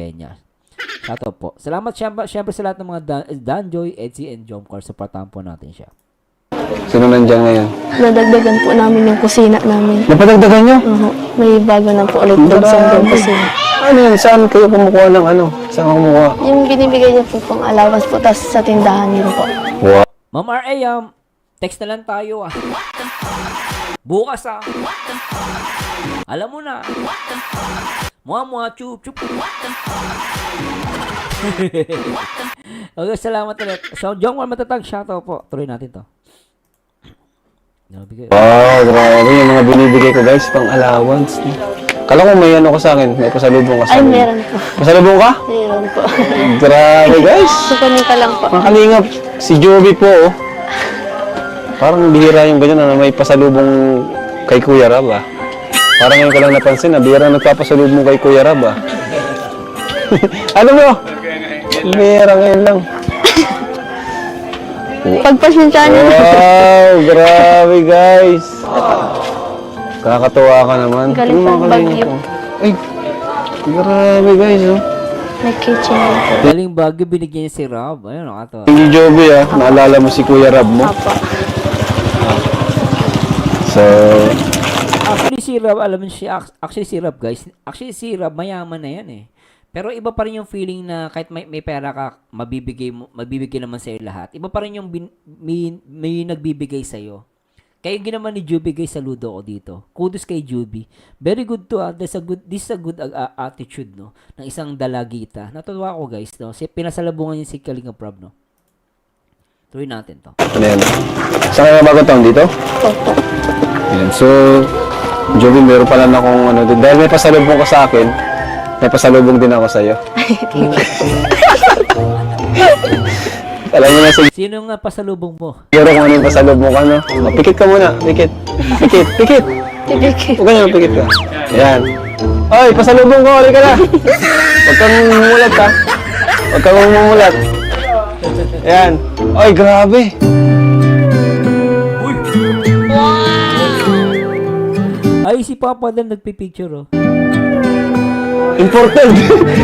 Peña. Shoutout po. Salamat syempre sa lahat ng mga Danjoy, Edsy, and Jomcar. Supportahan po natin siya. Sino nandiyan ngayon? Nadagdagan po namin yung kusina namin. Napadagdagan nyo? May bago na po ulit yung kusina. Ano yan? Saan kayo kumukuha ng ano? Saan kumukuha? Yung binibigay niya po pang allowance po, tapos sa tindahan niyo po. Wow. Ma'am R.A., text na lang tayo Bukas Alam mo na. Mua, chup. Okay, salamat ulit. So, Jongwar Matatag, shoutout po. Tuloy natin to. Wow, grabe. Yung mga binibigay ko guys, pang allowance. Kala ko may ano ko sa akin, may pasalubong ka sa akin. Ay, meron po. Pasalubong ka? Meron po. Grabe guys. Sukunin ka lang po. Makalingap. Si Joby po, oh. Parang bihira yung ganyan na may pasalubong kay Kuya Rab, ah. Parang ngayon ko lang napansin na bihira nagpapasalubong kay Kuya Rab, ah. Ano mo? Bihira ngayon lang. Pagpasensyahan niyo. Wow, grabe guys. Kakatuwa ka naman. Galing Ano sa mga Baguio. kalingap ko? Ay, grabe guys, oh. May kitchen din po. Galing Baguio, binigyan niya si Rob. Ayun, ato. Hindi Joby, ah. Naalala mo si Kuya Rab mo? Apo. So, Actually, si Rob, alam mo siya, actually si Rob, guys. Actually, si Rob, mayaman na yan Pero iba pa rin yung feeling na kahit may pera ka, mabibigay naman sa'yo lahat. Iba pa rin yung may nagbibigay sa'yo. Kaya yung ginawa ni Juby, guys, saludo ko dito. Kudos kay Juby. Very good to, this is a good attitude, no? Ng isang dalagita. Natutuwa ko, guys, no? Pinasalubungan niya si Kalinga Prab, no? Tuloy natin to. ano yan? Saan ka bago taon dito? Opo. Yan. So, Joby, meron pala na akong ano, dahil may pasalubong ka sa akin, may pasalubong din ako sa'yo. Alam mo na si Sino nga pasalubong mo? Pero kung ano yung pasalubong ka, no? Oh, pikit ka muna. Pikit. Tibiki. Huwag ganyan, pikit ka. Ayan. Oy, pasalubong ko. Halika na. Huwag kang mumulat, ha? Huwag kang mumulat. Ayan. Oy, grabe. Ay, si Papa Dan nagpipicture, oh. Important.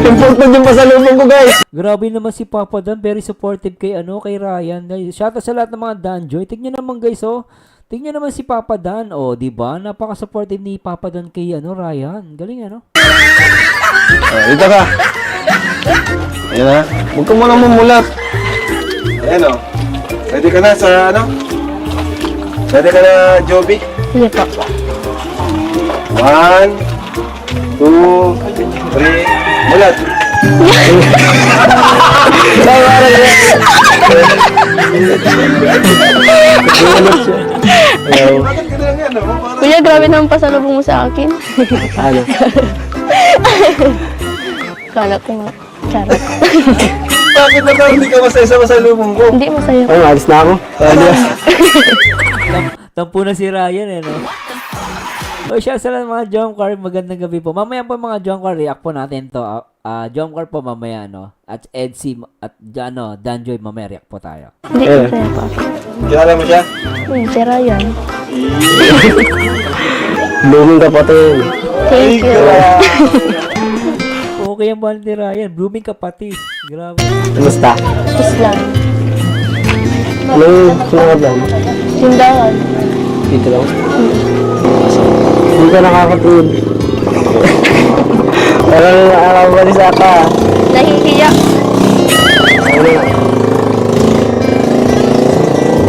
Important yung pasalubong ko, guys. Grabe naman si Papa Dan, very supportive kay Ryan. Shoutout sa lahat ng mga Danjoy. Tignan naman, guys, oh. Tignan naman si Papa Dan, oh, 'di ba? Napaka-supportive ni Papa Dan kay Ryan. Galing Oh, dito ka. Ayan ha. Huwag ka muna mumulat. Ayan o. Ready ka na sa ano? Ready ka na, Joby? Sige po. 1, 2, 3, mulat. Kuya, grabe naman pasalubong mo sa akin. Ano? Kala ko nga. Charot. Bakit na hindi ka masaya sa masalubong ko? Hindi masaya. Ay, alis na ako. Tampo na si Ryan, no? O siya sa lahat ng mga Jomcar, magandang gabi po. Mamaya po mga Jomcar, react po natin to. Jomcar po mamaya, no? At Edsy at Danjoy, mamaya react po tayo. Hindi masaya pa. Kilala mo siya? Si Ryan. Blooming kapatid. Thank you. Okay ang mahal ni Ryan. Blooming kapatid. Grabe. Kumusta? Islam. Ano yung sunod lang? Tindahan. Dito lang? Hindi ka nakakatulog. Parang nakakabalisa ka. Nahihiya.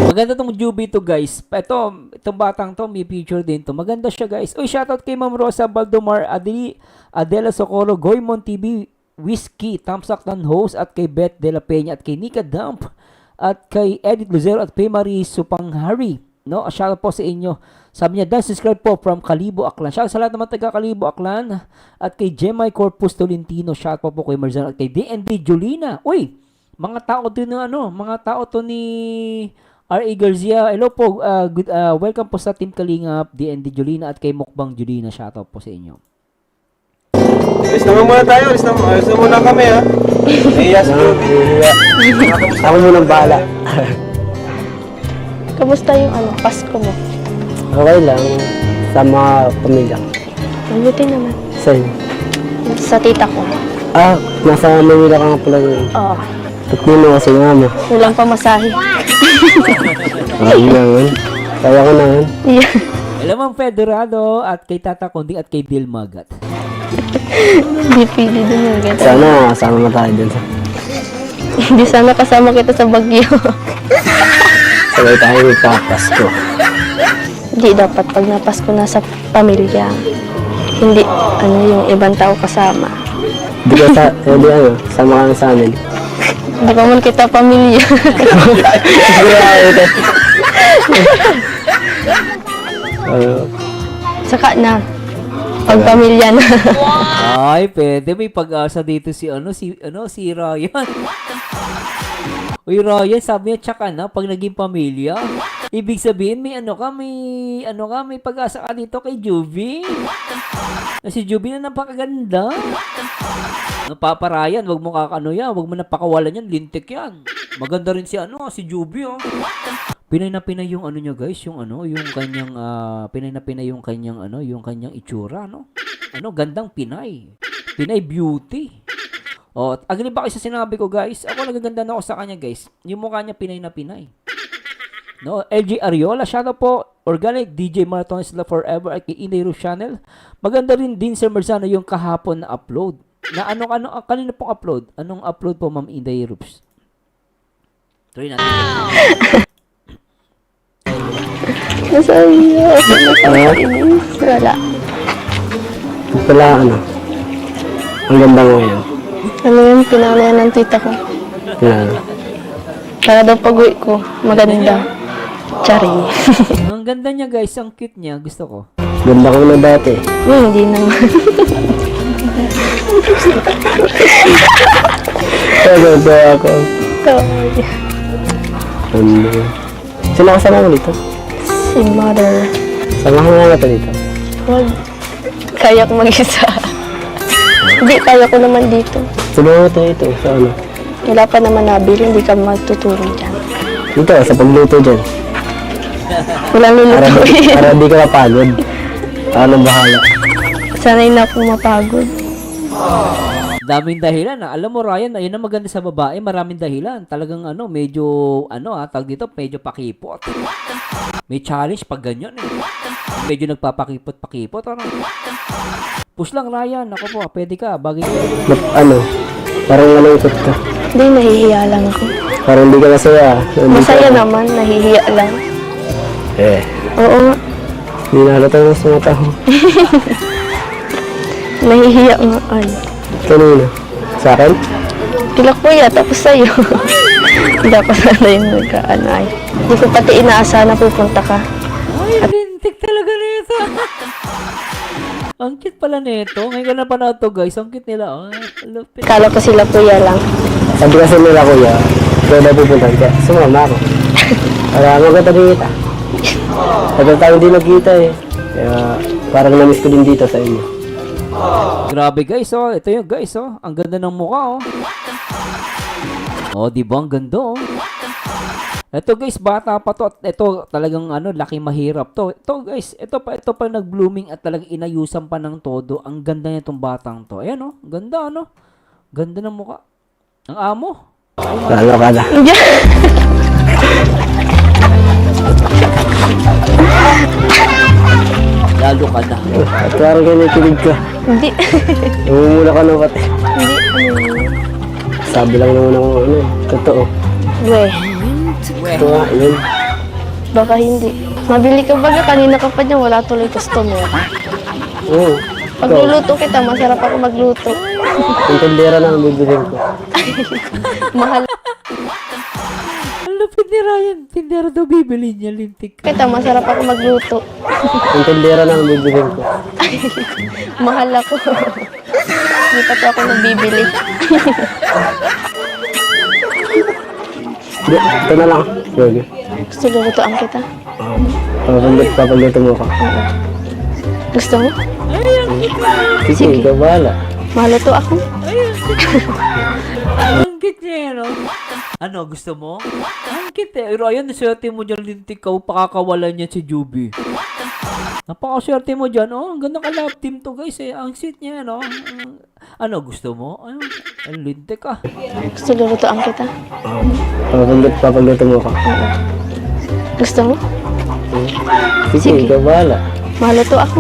Maganda tong Juby to, guys. Itong batang to, may picture din to. Maganda siya, guys. Uy, shoutout kay Ma'am Rosa Baldomar, Adela Socorro, Goymon TV, Whiskey, Tamsaktan Host, at kay Beth De La Peña, at kay Nika Dump, at kay Edith Luzero, at kay Marie Supanghari. No, shoutout po sa inyo. Sabi niya, dan subscribe po from Kalibo, Aklan. Shoutout sa lahat naman taga Kalibo, Aklan. At kay Gemay Corpus Tolentino. Shoutout po kay Marzano, at kay DND Julina. Uy, mga tao din na mga tao to ni R.A. Garcia. Hello po, welcome po sa Team Kalingap, DND Julina, at kay Mukbang Julina. Shoutout po sa inyo. Alis naman muna tayo. Alis na muna kami, ha? Yes, ako munang bahala. Kamusta yung Pasko mo? Okay lang sa mga pamilya. Mabuti naman. Sa'yo. Sa tita ko. Ah, nasa Manila ka nga pala yun. Oo. Ba't di mo kasi nga mo? Walang pamasahe. Ayun naman. Kaya ko naman. Yeah. Alam mo, Federado at kay Tata Konding at kay Bill Magat. Hindi pili din yung ganito. Sana kasama mo tayo dun. Hindi sana kasama kita sa Bagyo. Sabay tayo magpapasko. Hindi dapat pag napasko na sa pamilya. Hindi, ano yung ibang tao kasama. Di ka sa, hindi ano, sama ka na sa amin. Hindi pa man kita pamilya. Saka na. Pag pamilya na. Ay, pwede. May pag-asa dito si Ryan. Uy, Ryan, sabi niya, tsaka na, pag naging pamilya. Ibig sabihin, may pag-asa ka dito kay Juvie. Na si Juvie na napakaganda. Papa Ryan, wag mo wag mo napakawalan yan, lintik yan. Maganda rin si Juvie, oh. Pinay na pinay yung niya, guys, yung kanyang yung kanyang itsura, no? Gandang Pinay. Pinay beauty. Oh, agree ba kayo sa sinabi ko, guys? Ako nagaganda na ako sa kanya, guys. Yung mukha niya Pinay na Pinay. No, LG Ariola, shoutout po. Organic DJ Marathon is love forever at kay Inday Roof Channel. Maganda rin din Sir Marzano yung kahapon na upload. Na kanina pong upload? Anong upload po, Ma'am Inday Roofs? Try natin. Masaya. Nakakainis. Wala. Wala ano. Ang ganda mo yan. Ano yun, pinakalayan ng tita ko. Yan. Para daw pag-uwi ko, maganda. Charing. Ang ganda niya, guys. Ang cute niya. Gusto ko. Ganda ko na dati. Hindi naman. Ganda ako. Sorry. Ano. Sino kasama mo dito? Si mother. Samahan nga natin dito. Wag. Kaya ko mag-isa. Hindi, kaya ko naman dito. Sino tayo dito? Sa ano? Wala pa naman nabili, hindi ka magtuturo dyan. Dito, sa pagluto dyan. Walang Para lulutuin. di ka mapagod. Ano bahala? Sanay na akong mapagod. Daming dahilan. Alam mo, Ryan, ayun ang maganda sa babae. Maraming dahilan. Talagang medyo, tag dito, medyo pakipot. May challenge pag ganyan, eh. Medyo nagpapakipot-pakipot, Push lang, Ryan. Ako po, pwede ka. Bagay ka. Ano? Parang malungkot ka. Hindi, nahihiya lang ako. Parang hindi ka masaya. Masaya naman, nahihiya lang. Oo nga, Hindi nahalata mo sa mata ko. nahihiya nga. Ay. Kanina? Sa akin? Kila kuya, tapos sa'yo. Hindi ako sana yung nagkaanay. Hindi ko pati inaasahan na pupunta ka. Ay, lintik talaga nito. Ang cute pala nito. Ngayon ko na panood to, guys. Ang cute nila. Ay, lupit. Kala ko sila kuya lang. Sabi kasi nila kuya, ikaw na pupuntahan ka. Sumama ako. Para magkatabi kita. Tagal tayo hindi nagkita eh. Kaya parang namiss ko din dito sa inyo. Grabe, guys, oh. Ito yung guys, oh. Ang ganda ng mukha, oh. Oh, di ba? Ang ganda, oh. Ito, guys, bata pa to. At ito, talagang, laki mahirap to. Ito, guys, ito pa nag-blooming at talagang inayusan pa ng todo. Ang ganda nitong batang to. Ayan, oh. Ganda, Ganda ng mukha. Ang amo. Lalo ka na. Lalo ka na. At parang kinikilig ka. Hindi. Namumula ka na pati. Hindi. Sabi lang naman ako totoo. Weh, Ito nga, yun. baka hindi. Mabili ka ba? Kanina ka pa dyan, wala tuloy customer. Oo. Pagluluto kita, masarap ako magluto. Yung tindera na ang bibilhin ko. Mahal Ang lupit ni Ryan. Tindera daw bibili niya, lintik. kita, masarap ako magluto. Yung tindera na ang bibilhin ko. Mahal ako. Hindi pa to ako nagbibili. Di, ito na lang. Sige. Gusto lutuan kita? Papagluto mo ka. Gusto mo? Sige, ikaw bahala. Maluto ako? Ang cute niya, Ano, gusto mo? Ang cute, eh. Ryan, naswerte mo dyan, lintik ka. Pakakawalan niya si Juby. Napakaswerte mo dyan. Oh, ang ganda ka love team to guys eh. Ang sweet niya, no? Ano, gusto mo? Ano? Linte ka. Gusto lutuan kita? Papagluto mo ako. Gusto mo? Sige, ikaw bahala. Maluto ako?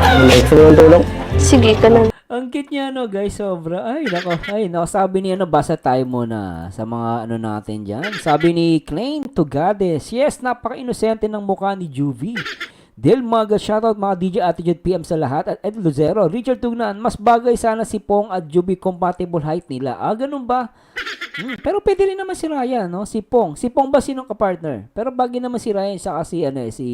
Ano, gusto mo ng tulong? Sige ka na. Ang cute niya, no, guys, sobra. Ay, nako, sabi ni, basa tayo muna sa mga, natin dyan. Sabi ni Klein Tugades, yes, napaka-inosente ng mukha ni Juvie. Del Maga, shoutout mga DJ Attitude PM sa lahat. At Ed Lucero, Richard Tugnan, mas bagay sana si Pong at Juvie compatible height nila. Ganun ba? Pero pwede rin naman si Ryan, no? Si Pong. Si Pong ba sinong kapartner? Pero bagay naman si Ryan, saka si, si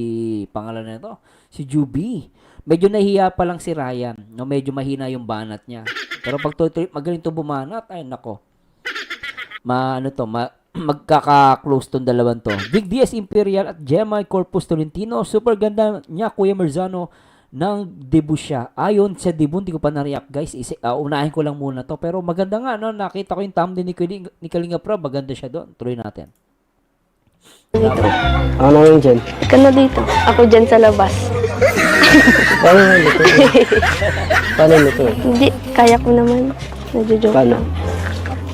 pangalan na ito, si Juvie. Medyo nahiya pa lang si Ryan, no? Medyo mahina yung banat niya. Pero pag magaling to bumanat, ay nako. Magkaka-close tong dalawan to. Big DS Imperial at Gemma Corpus Tolentino. Super ganda niya, Kuya Merzano, ng debut siya. Ayon sa debut, hindi ko pa na-react guys. Unahin ko lang muna to. Pero maganda nga, no? Nakita ko yung thumbnail ni Kalinga Prab. Maganda siya doon. Tuloy natin. Ako na ngayon dyan. Ika na dito. Ako dyan sa labas. Paano luto? Paano luto? Hindi, kaya ko naman. Nadyo-joke Paano? lang.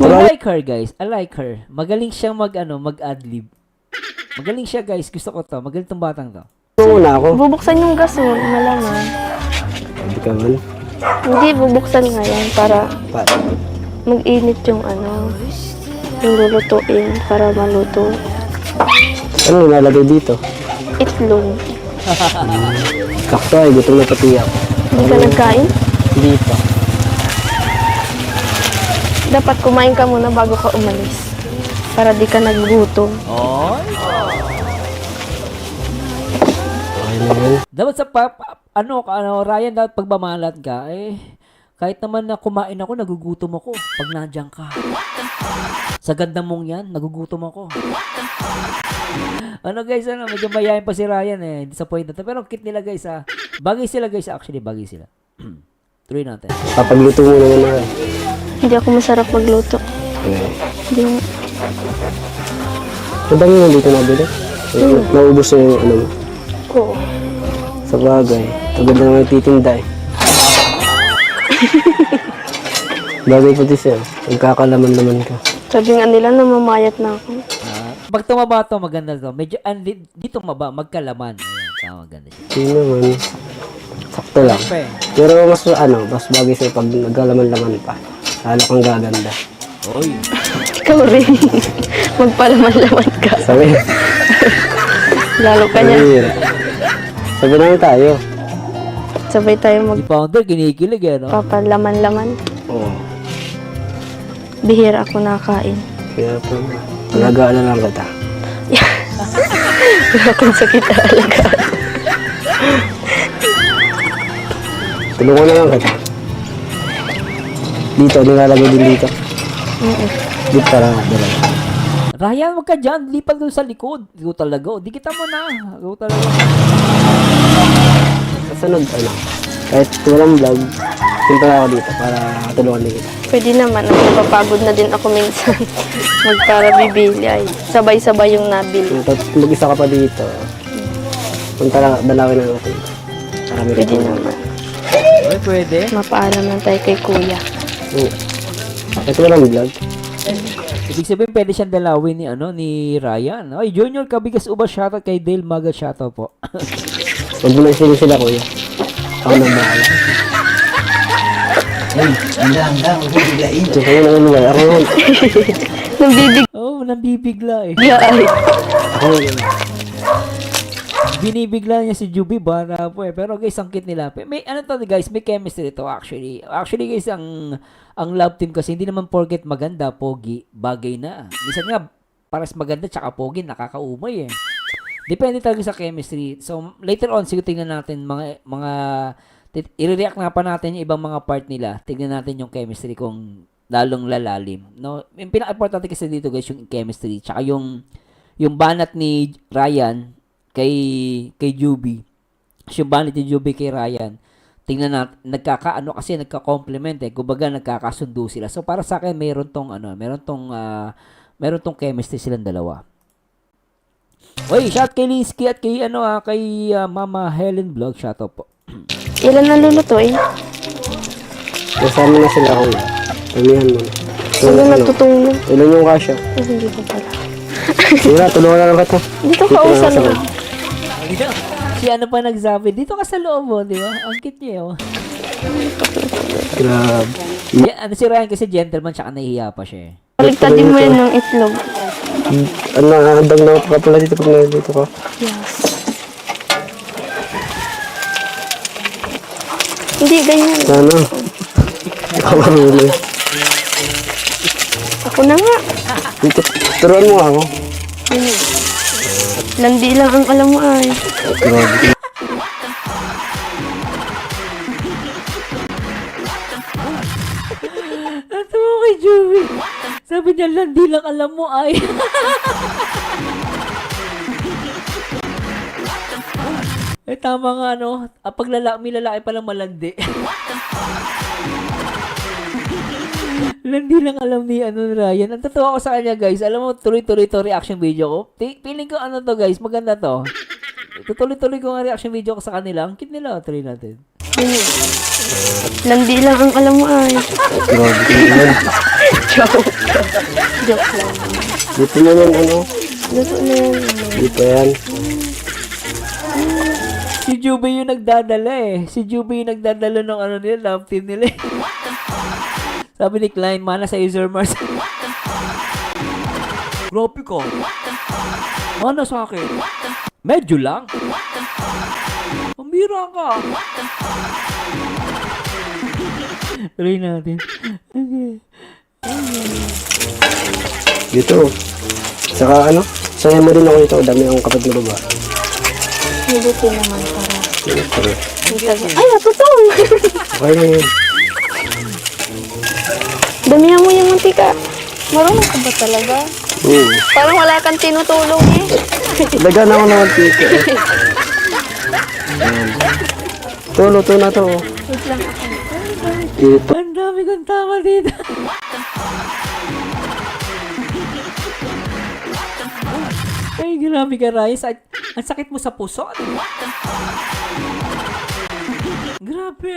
I like her guys. I like her. Magaling siyang mag-adlib. Magaling siya guys. Gusto ko to. Magaling tong batang to. Ano muna ako? Bubuksan yung gasol, malaman. Hindi ka man. Hindi, bubuksan ngayon para Paano? mag-init yung yung lulutuin para maluto. Ano nilalagay dito? Itlog. Kakto ay, gutom na pati ako. Hindi ka nagkain? Hindi pa. Dapat kumain ka muna bago ka umalis. Para di ka nagugutom. Oh. Okay na yun. Dapat sa Ryan, dapat pagmamalat ka, kahit naman na kumain ako, nagugutom ako pag nandiyan ka. Sa ganda mong yan, nagugutom ako. Guys, medyo mayayain pa si Ryan disappointed. Pero cute nila guys Bagay sila guys, actually bagay sila. Tuloy natin. Papagluto mo naman na. Hindi ako masarap magluto. Okay. Hindi mo. Ang dami mo dito nabili? Naubos na yung ano mo. Oo. Sa bagay. Agad na naman titinda eh. Bagay pati siya. Magkakalaman-laman ka. Sabi nga nila namamayat na ako. Pag tumaba to, maganda to. Medyo, dito magkalaman. Ayan, tama, maganda siya. Hindi naman. Sakto lang. Pe. Pero mas bagay sa'yo pag nagkalaman-laman pa. Lalo kang gaganda. Oy. Ikaw rin. Magpalaman-laman ka. Sabi. Lalo ka niya. Sabi naman tayo. Sabay tayo Si Founder, kinikilig no? magpapalaman-laman. Oo. Bihira ako nakain. Kaya pa. Alagaan na lang kita. Wala akong sakit na alagaan. Tulungan na lang kita. Dito, nilalagay din dito. Dito para dala. Ryan, wag ka dyan. Lipat doon sa likod. Ikaw talaga. Di kita mo na. Ikaw talaga. Kasunod, kahit walang vlog, punta na ako dito para tulungan din kita. Pwede naman. Napapagod na din ako minsan. Magpara bibili ay. Sabay-sabay yung nabili. Mag-isa ka pa dito. Punta na, dalawin na natin. Marami ka Pwede tulungan. naman. Ay, pwede. Mapaalam lang tayo kay kuya. Oo. Kahit walang vlog. Ibig sabihin, pwede siyang dalawin ni Ryan. Ay, Junior Kabigas Uba, shoutout kay Dale Maga, shoutout po. Huwag mo na sila kuya. Ako nang bahala. Kaya naman ba? Ako naman. Nabibig Nambibigla eh. ay. Ako naman. Binibigla niya si Juby, bata po eh. Pero guys, ang cute nila. May, guys, may chemistry ito actually. Actually guys, ang love team kasi hindi naman porket maganda, pogi, bagay na. Minsan nga, paras maganda tsaka pogi, nakakaumay eh. Depende talaga sa chemistry. So, later on, siguro tingnan natin i-react na pa natin yung ibang mga part nila. Tingnan natin yung chemistry kung lalong lalalim. No? Yung pinaka-importante kasi dito guys, yung chemistry. Tsaka yung banat ni Ryan kay Juby. Yung banat ni Juby kay Ryan. Tingnan natin, nagka-complement eh. Kumbaga, nagkakasundo sila. So, para sa akin, meron tong chemistry silang dalawa. Oy, shout kay Linsky at kay Mama Helen Vlog, shout out po. Ilan na lulutuin? Kasama na sila kuya. Tumihan mo na. Ano nagtutulong? Ilan yung kasya? Hindi ko pala. Sira, tulungan na lang kita. Dito ka usan sa mo. loob. Si ano pa nagsabi, dito ka sa loob mo, di ba? Ang cute niya, oh. Grabe. Ano si Ryan kasi gentleman, tsaka nahihiya pa siya, eh. Paligtadin mo yan ng itlog. Ano, handang na ka pala dito pag nandito ka. Yes. Hindi, ganyan. Ano? Ikaw marunong. Ako na nga. Dito, turuan mo ako. Landi lang ang alam mo ay. Grabe. Ito mo kay Joey. Sabi niya, landi lang alam mo ay. Eh tama nga ano, pag may lalaki palang malandi. Landi lang alam ni Ryan. Ang totoo ko sa kanya guys, alam mo tuloy-tuloy to reaction video ko. Feeling ko ano to guys, maganda to. Tuloy-tuloy ko nga reaction video ko sa kanila. Ang cute nila, try natin. Landi lang ang alam mo ay. Grabe. Joke. Joke lang. Dito na yan, ano? Luto na yan. Dito yan. Si Jubei yung nagdadala eh. Si Jubei yung nagdadala ng ano nila, love team nila eh. Sabi ni Klein, mana sa user Mars. Grabe ko. Mana sa akin? Medyo lang. Pambira ka. Try natin. Okay. Dito. Saka ano? Saya mo rin ako ito. Dami akong kapag na baba. Mabuti naman para. Ay, natutong! Okay na yun. Damihan mo yung mantika. Marunong ka ba talaga? Parang wala kang tinutulong eh. Lagan ako naman dito. Luto na to. Wait lang ako. Dito. Ang dami kong tama dito. Ay, grabe ka, Reyes. Ang sakit mo sa puso. Grabe.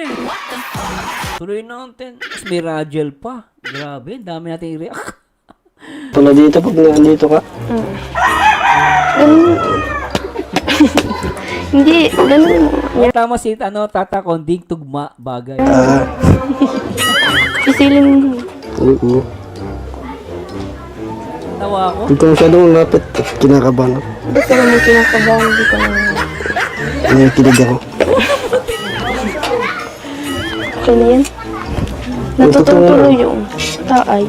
Tuloy natin. Tapos may Ragel pa. Grabe, ang dami natin i-react. Tula dito pag nandito ka. Ganun. Hindi, ganun mo. Tama si Tata Konding tugma bagay. Isilin mo. Oo. Tawa ako. Dito masyadong lapit. Kinakabahan ako. Hindi ka naman kinakabahan. Hindi ka naman. Nakikinig ako. Okay na yan. Natutuloy yung taay.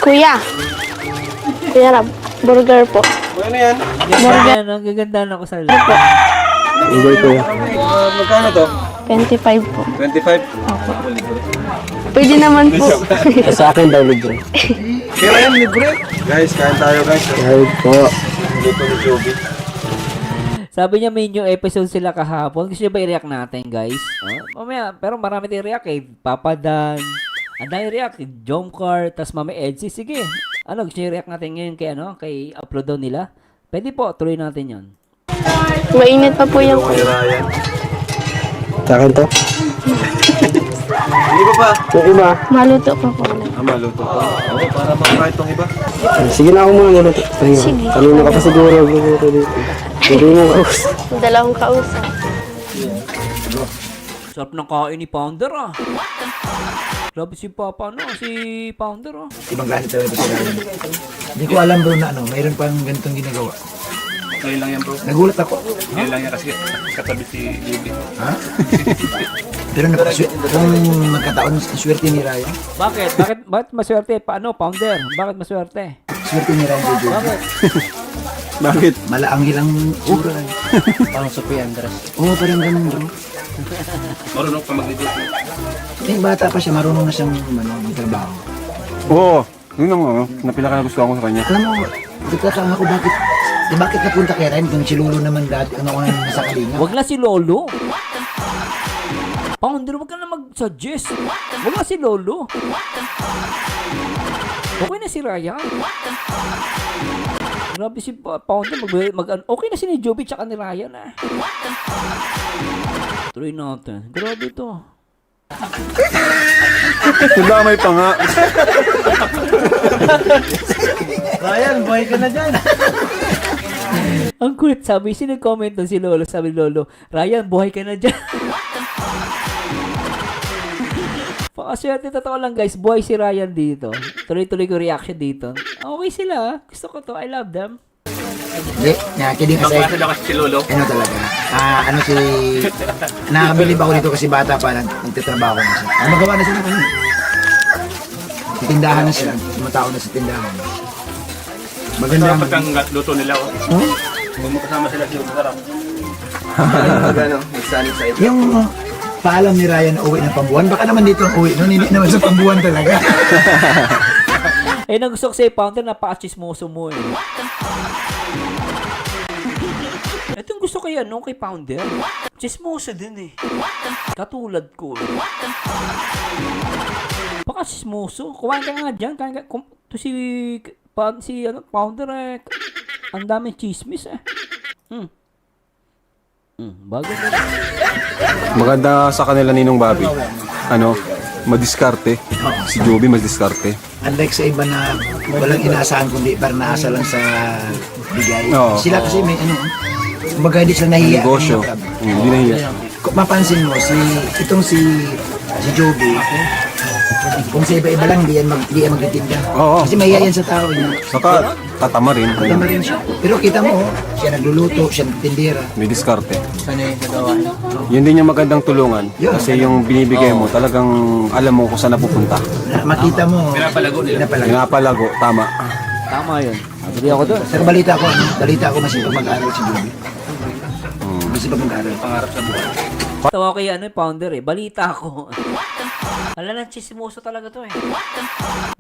Kuya. Kuya Rab, burger po. Burger. Ang gaganda na ako sa loob. Enjoy ko yan. Magkano to? 25 po. 25? Opo. Pwede naman po. Sa akin daw libre. Kaya yan, libre. Guys, kain tayo guys. Kahit po. Dito ni Joby. Sabi niya may new episode sila kahapon. Gusto niyo ba i-react natin, guys? Mamaya, pero marami tayong react eh. Papa Dan. Ang dahil react. Jomcar. Tapos Mami Edsi. Sige. Ano, gusto niyo i-react natin ngayon kay upload daw nila? Pwede po. Tuloy natin yon. Mainit pa po yung Kay Ryan. Sa akin to. Hindi ko pa. Yung iba. maluto pa po. Maluto pa. Oo, para makakain itong iba. Sige na ako muna nuluto. Sige. Kanina ka pa siguro nagluto dito. Hindi mo kaus. Dalawang kausap. Sarap ng kain ni Pounder ah. Grabe si Papa si Pounder ah. Ibang klase talaga sila. Hindi ko alam bro na mayroon pang ganitong ginagawa. Kayo lang yan bro. Nagulat ako. Kayo lang yan kasi katabi si Joby. Ha? Pero kung magkataon swerte ni Ryan. Bakit maswerte? Paano, Pounder? Bakit maswerte? Swerte ni Ryan kay Joby. Bakit? Bakit? Malaanghil ang tsura. Parang Sophie Andres. Oo, parang ganun bro. Marunong ka mag-edit. Yung bata pa siya, marunong na siyang magtrabaho. Oo. Yun ang na pinakagustuhan ko sa kanya. Alam mo, nagtataka ako bakit napunta kay Ryan kung si Lolo naman dati ano nasa Kalinga. Wag na si Lolo. Pounder, wag ka na mag-suggest. Wag nga si Lolo. Okay na si Ryan. Grabe si Pounder. Okay na si ni Joby tsaka ni Ryan ah. Tuloy natin. Grabe to. Tudamay pa nga. Ryan, buhay ka na dyan. Ang kulit, sabi, sinag-comment doon si Lolo. Sabi Lolo, Ryan, buhay ka na dyan. Pakaswerte, totoo lang guys, buhay si Ryan dito. Tuloy-tuloy ko reaction dito. Okay sila, ah. Gusto ko to, I love them. Hindi, kidding aside. Ano talaga? Nakabilib ako dito kasi bata pa, nagtitrabaho na siya. Magawa na siya ng ano. Tindahan na siya, tumatao na sa tindahan. Maganda. Dapat ang luto nila. Kung makasama sila sa sarap. Yung paalam ni Ryan na uwi ng Pambuan, baka naman dito ang uwi, no? Hindi naman sa Pambuan talaga. Eh, nang gusto ko sa'yo, Pounder, napaka-chismoso mo eh. Ito yung gusto ko yan, no, kay Pounder. Chismoso din eh. Katulad ko. Baka chismoso. Kumain ka nga dyan. Ito si Pounder eh. Ang daming chismis eh. Bago na. Maganda sa kanila Ninong Bobby. Ano, madiskarte. Si Joby madiskarte. Unlike sa iba na walang inaasahan kundi parang naasa lang sa bigay. Oo. Sila kasi may ano, kumbaga hindi sila nahiya. Negosyo. Hindi nahiya. Kung mapansin mo, si Joby, kung sa iba-iba lang, hindi yan magtitinda. Oo. Kasi mahiya yan sa tao niya. Saka tatama rin. Tama rin siya. Pero kita mo, siya nagluluto, siya nagtindera. May diskarte. Yun din yung magandang tulungan. Kasi yung binibigay mo, talagang alam mo kung saan napupunta. Makita mo, Pinapalago, tama. Tama yun. Agree ako doon. Pero balita ko masipag mag-aaral si Joby. Masipag mag-aaral. Pangarap sa buhay. Tawa kay Pounder eh. Balita ako. Alam na, chismoso talaga to eh.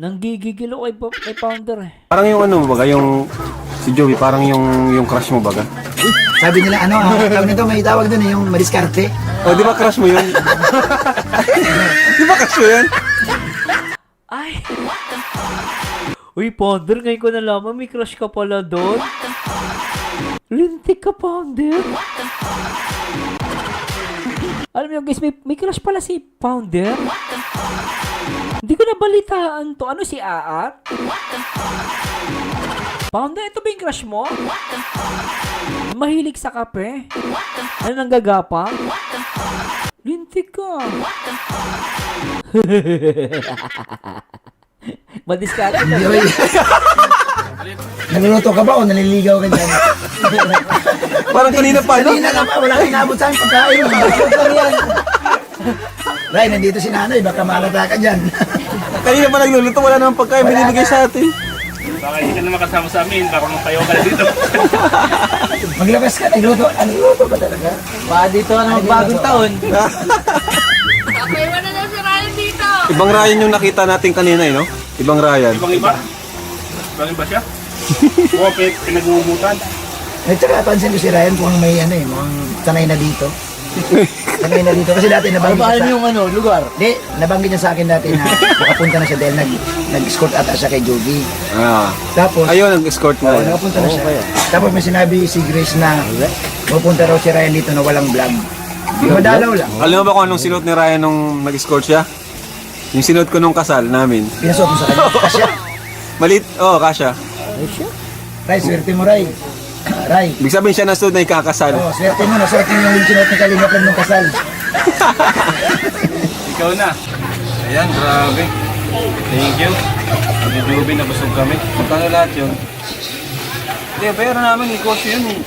Nanggigigilo kay Pounder eh. Parang yung ano baga, yung si Joby, parang yung crush mo baga. Sabi nila, tawag nito, may tawag doon yung madiskarte. O, di ba crush mo yun? Di ba crush mo yun? Ay! Uy, Pounder, ngayon ko nalaman, may crush ka pala doon. Lintik ka, Pounder. Alam niyo guys, may crush pala si Pounder. Hindi ko nabalitaan to. Ano si Aat? Pounder, ito ba yung crush mo? Mahilig sa kape? Ano nang gagapang? Lintik ka. Madiskarte na. Nagluluto ka ba o naliligaw ka dyan? Parang kanina pa, no? Kanina ka pa, wala kang inabot sa akin pagkain. Ray, nandito si nanay, baka malata ka dyan. Kanina pa nagluluto, wala namang pagkain binibigay sa atin. Baka hindi ka na makasama sa amin. Baka magtayo ka na dito. Maglabas ka, nagluto ka talaga. Baka dito na magbagong taon. Ibang Ryan yung nakita natin kanina, no? Ibang Ryan. Ibang-iba. Ibang-iba siya. Oo, pinag-uumutan. At saka pansin ko si Ryan kung may mukhang sanay na dito. Sanay na dito. Kasi dati nabanggit niya sa... yung lugar? Hindi, nabanggit niya sa akin dati na nakapunta na siya dahil nag-escort ata siya kay Joby. Ah. Tapos, Ayun, nag-escort mo. nakapunta na siya. Tapos may sinabi si Grace na pupunta raw si Ryan dito na walang vlog. Madalaw lang. Alam mo ba kung anong sinuot ni Ryan nung nag-escort siya? Yung sinuot ko nung kasal namin. Pinasuot mo sa kanya. Kasya. Malit, kasha. Ray, swerte mo, Ray. Ray. Ibig sabihin siya nasuot na ikakasal. Oh, swerte mo, nasuot mo yung sinuot ni Kalingap nung kasal. Ikaw na. Ayan, grabe. Thank you. Ang Joby na busog kami. Magkano lahat yun? Hindi, bayaran namin. Negosyo yun eh.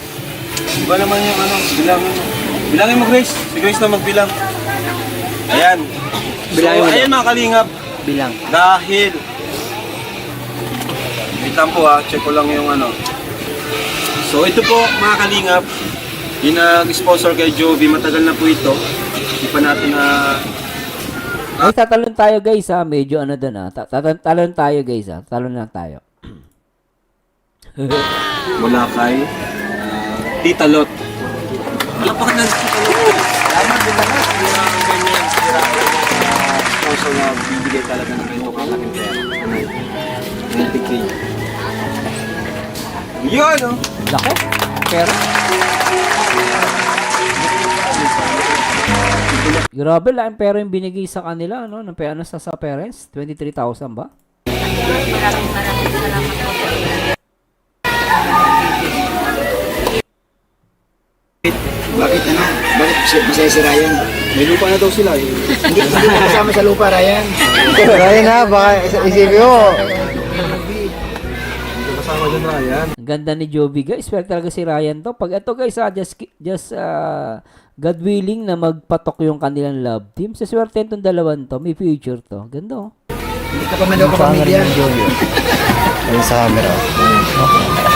Iba naman yung bilangin mo. Bilangin mo, Grace. Si Grace na magbilang. Ayan. Bilangin mo. Ayan mga kalingap. Bilang. Dahil wait lang po check ko lang yung So ito po mga kalingap, yung nag-sponsor kay Joby, matagal na po ito. Hindi pa natin Ay, tatalon tayo guys ha. Medyo doon ha. Talon tayo guys ha. Talon lang tayo. mula kay Tita Lot. Lapak na Tita Lot. Salamat din lahat. Ganyan. sponsor na bibigay talaga ng ganito kalaking pera. 90K. Yun, oh! Laki. Pero, grabe lang pero yung binigay sa kanila no ng ano sa parents 23,000 ba? Bakit ano? Bakit masaya si Ryan? May lupa na daw sila eh. Hindi ka kasama sa lupa, Ryan. Ryan ha, baka isipin mo. Kasama dyan Ryan. Ang ganda ni Joby guys, pero talaga si Ryan to. Pag ito guys, just God willing na magpatok yung kanilang love team. Sa swerte itong dalawan to, may future to. Ganda oh. Hindi ka pa man daw kapamilya. Ayun sa camera.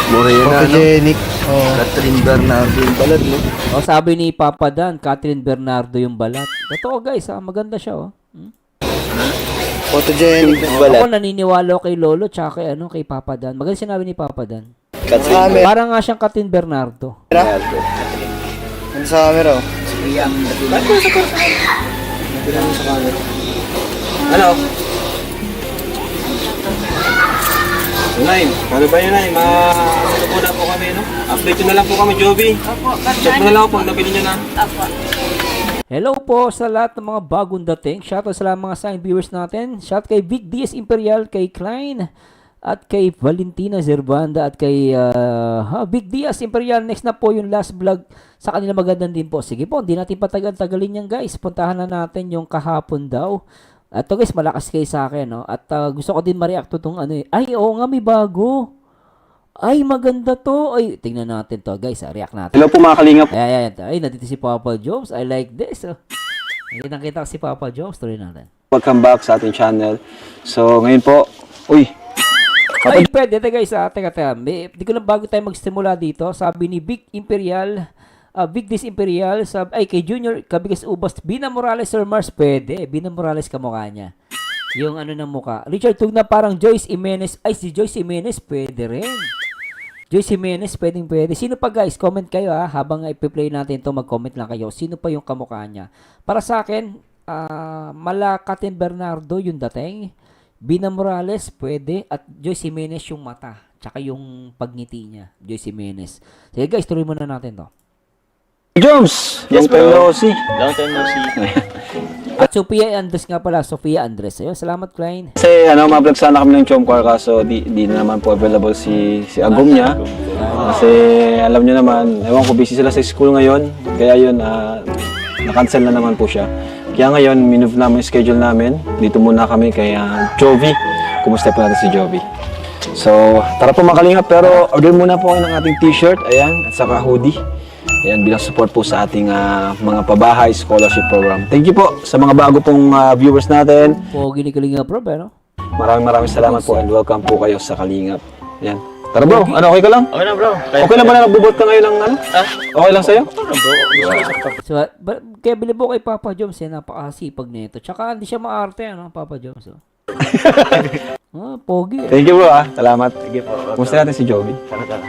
Morena, Photogenic. Catherine Bernardo yung balad, no? O sabi ni Papa Dan, Catherine Bernardo yung balat. Totoo guys, maganda siya oh. Photogenic. Ako naniniwala ako kay Lolo tsaka kay, kay Papa Dan. Maganda sinabi ni Papa Dan. Camera. Parang nga siyang Catherine Bernardo. Ano sa camera? Ano? Nay, ano ba yun, Nay? Ano po na po kami, no? Update nyo na lang po kami, Joby. Check mo na lang ako pag nabili nyo na. Hello po sa lahat ng mga bagong dating. Shoutout sa lahat ng mga silent viewers natin. Shout kay Vic Diaz Imperial, kay Klein, at kay Valentina Zerbanda, at kay Vic Diaz Imperial. Next na po yung last vlog sa kanila, magandang din po. Sige po, hindi natin patagal-tagalin yan guys. Puntahan na natin yung kahapon daw. At to guys, malakas kayo sa akin, no? At gusto ko din ma-react to tong ano eh. Ay, oo nga, may bago. Ay, maganda to. Ay, tingnan natin to guys, react natin. Hello po mga kalingap. Ay, nandito si Papa Jobs. I like this. Oh. Nakita ko si Papa Jobs. Tuloy natin. Welcome back sa ating channel. So, ngayon po, uy, Ay, pwede. Guys, teka. Di ko lang bago tayo magsimula dito. Sabi ni Vic Imperial, Vic Dis Imperial, kay Junior Kabigas Ubas, Bina Morales Sir Mars, pwede. Bina Morales kamukha niya. Yung ano ng mukha. Richard Tugna, parang Joyce Jimenez. Ay, si Joyce Jimenez, pwede rin. Joyce Jimenez, pwede. Sino pa guys? Comment kayo ha. Habang i-play natin to, mag-comment lang kayo. Sino pa yung kamukha niya? Para sa akin, Mala Catherine Bernardo yung dating. Bina Morales, pwede. At Joyce Jimenez yung mata. Tsaka yung pagniti niya. Joyce Jimenez. Sige guys, tuloy muna natin to. Joms! Yes, long time no see. Long time no see. At Sophia Andres nga pala. Sophia Andres. Ayun, salamat Klein. Kasi ma-vlog sana kami ng Chomcar kaso di na naman po available si Agum niya. Kasi alam niyo naman, ewan ko busy sila sa school ngayon. Kaya yun, na-cancel na naman po siya. Kaya ngayon, minove namin yung schedule namin. Dito muna kami kay Jovi. Kumusta po natin si Jovi? So, tara po mga kalingap. Pero order muna po kayo ng ating t-shirt. Ayan, at saka hoodie. Ayan, bilang support po sa ating mga pabahay scholarship program. Thank you po sa mga bago pong viewers natin. Pogi ni Kalinga Bro, pero Maraming salamat po and welcome po kayo sa Kalingap. Ayan. Tara bro, ano okay ka lang? Okay na, bro. Okay lang ba na nagbubot ka ngayon ng ano? Okay lang sa'yo? so, kaya bilib ko kay Papa Joms, napakasipag nito. Tsaka hindi siya maarte, Papa Joms. Pogi. Thank you bro salamat. Sige po. Kumusta natin si Joey?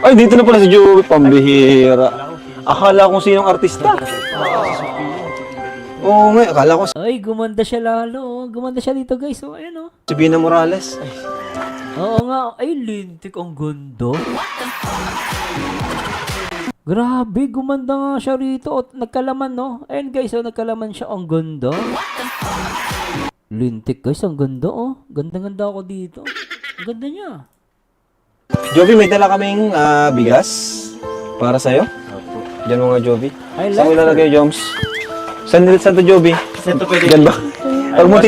Ay, dito na pala si Joey, pambihira. Akala kung sinong artista. Oo nga, akala ko Ay, gumanda siya lalo. Gumanda siya dito guys. Ayun si Bina Morales. Oo nga. Ay, lintik ang ganda. Grabe, gumanda nga siya rito. O, nagkalaman, no? Ayun guys, nagkalaman siya. Ang ganda. Lintik guys, ang ganda, oh. Ganda-ganda ako dito. Ang ganda niya. Joey, may dala kaming bigas para sa'yo. Diyan mga Joey. I Saan mo like ilalagay, Joms? Saan to, Joey? Saan to pwede? Diyan ba? Pag mo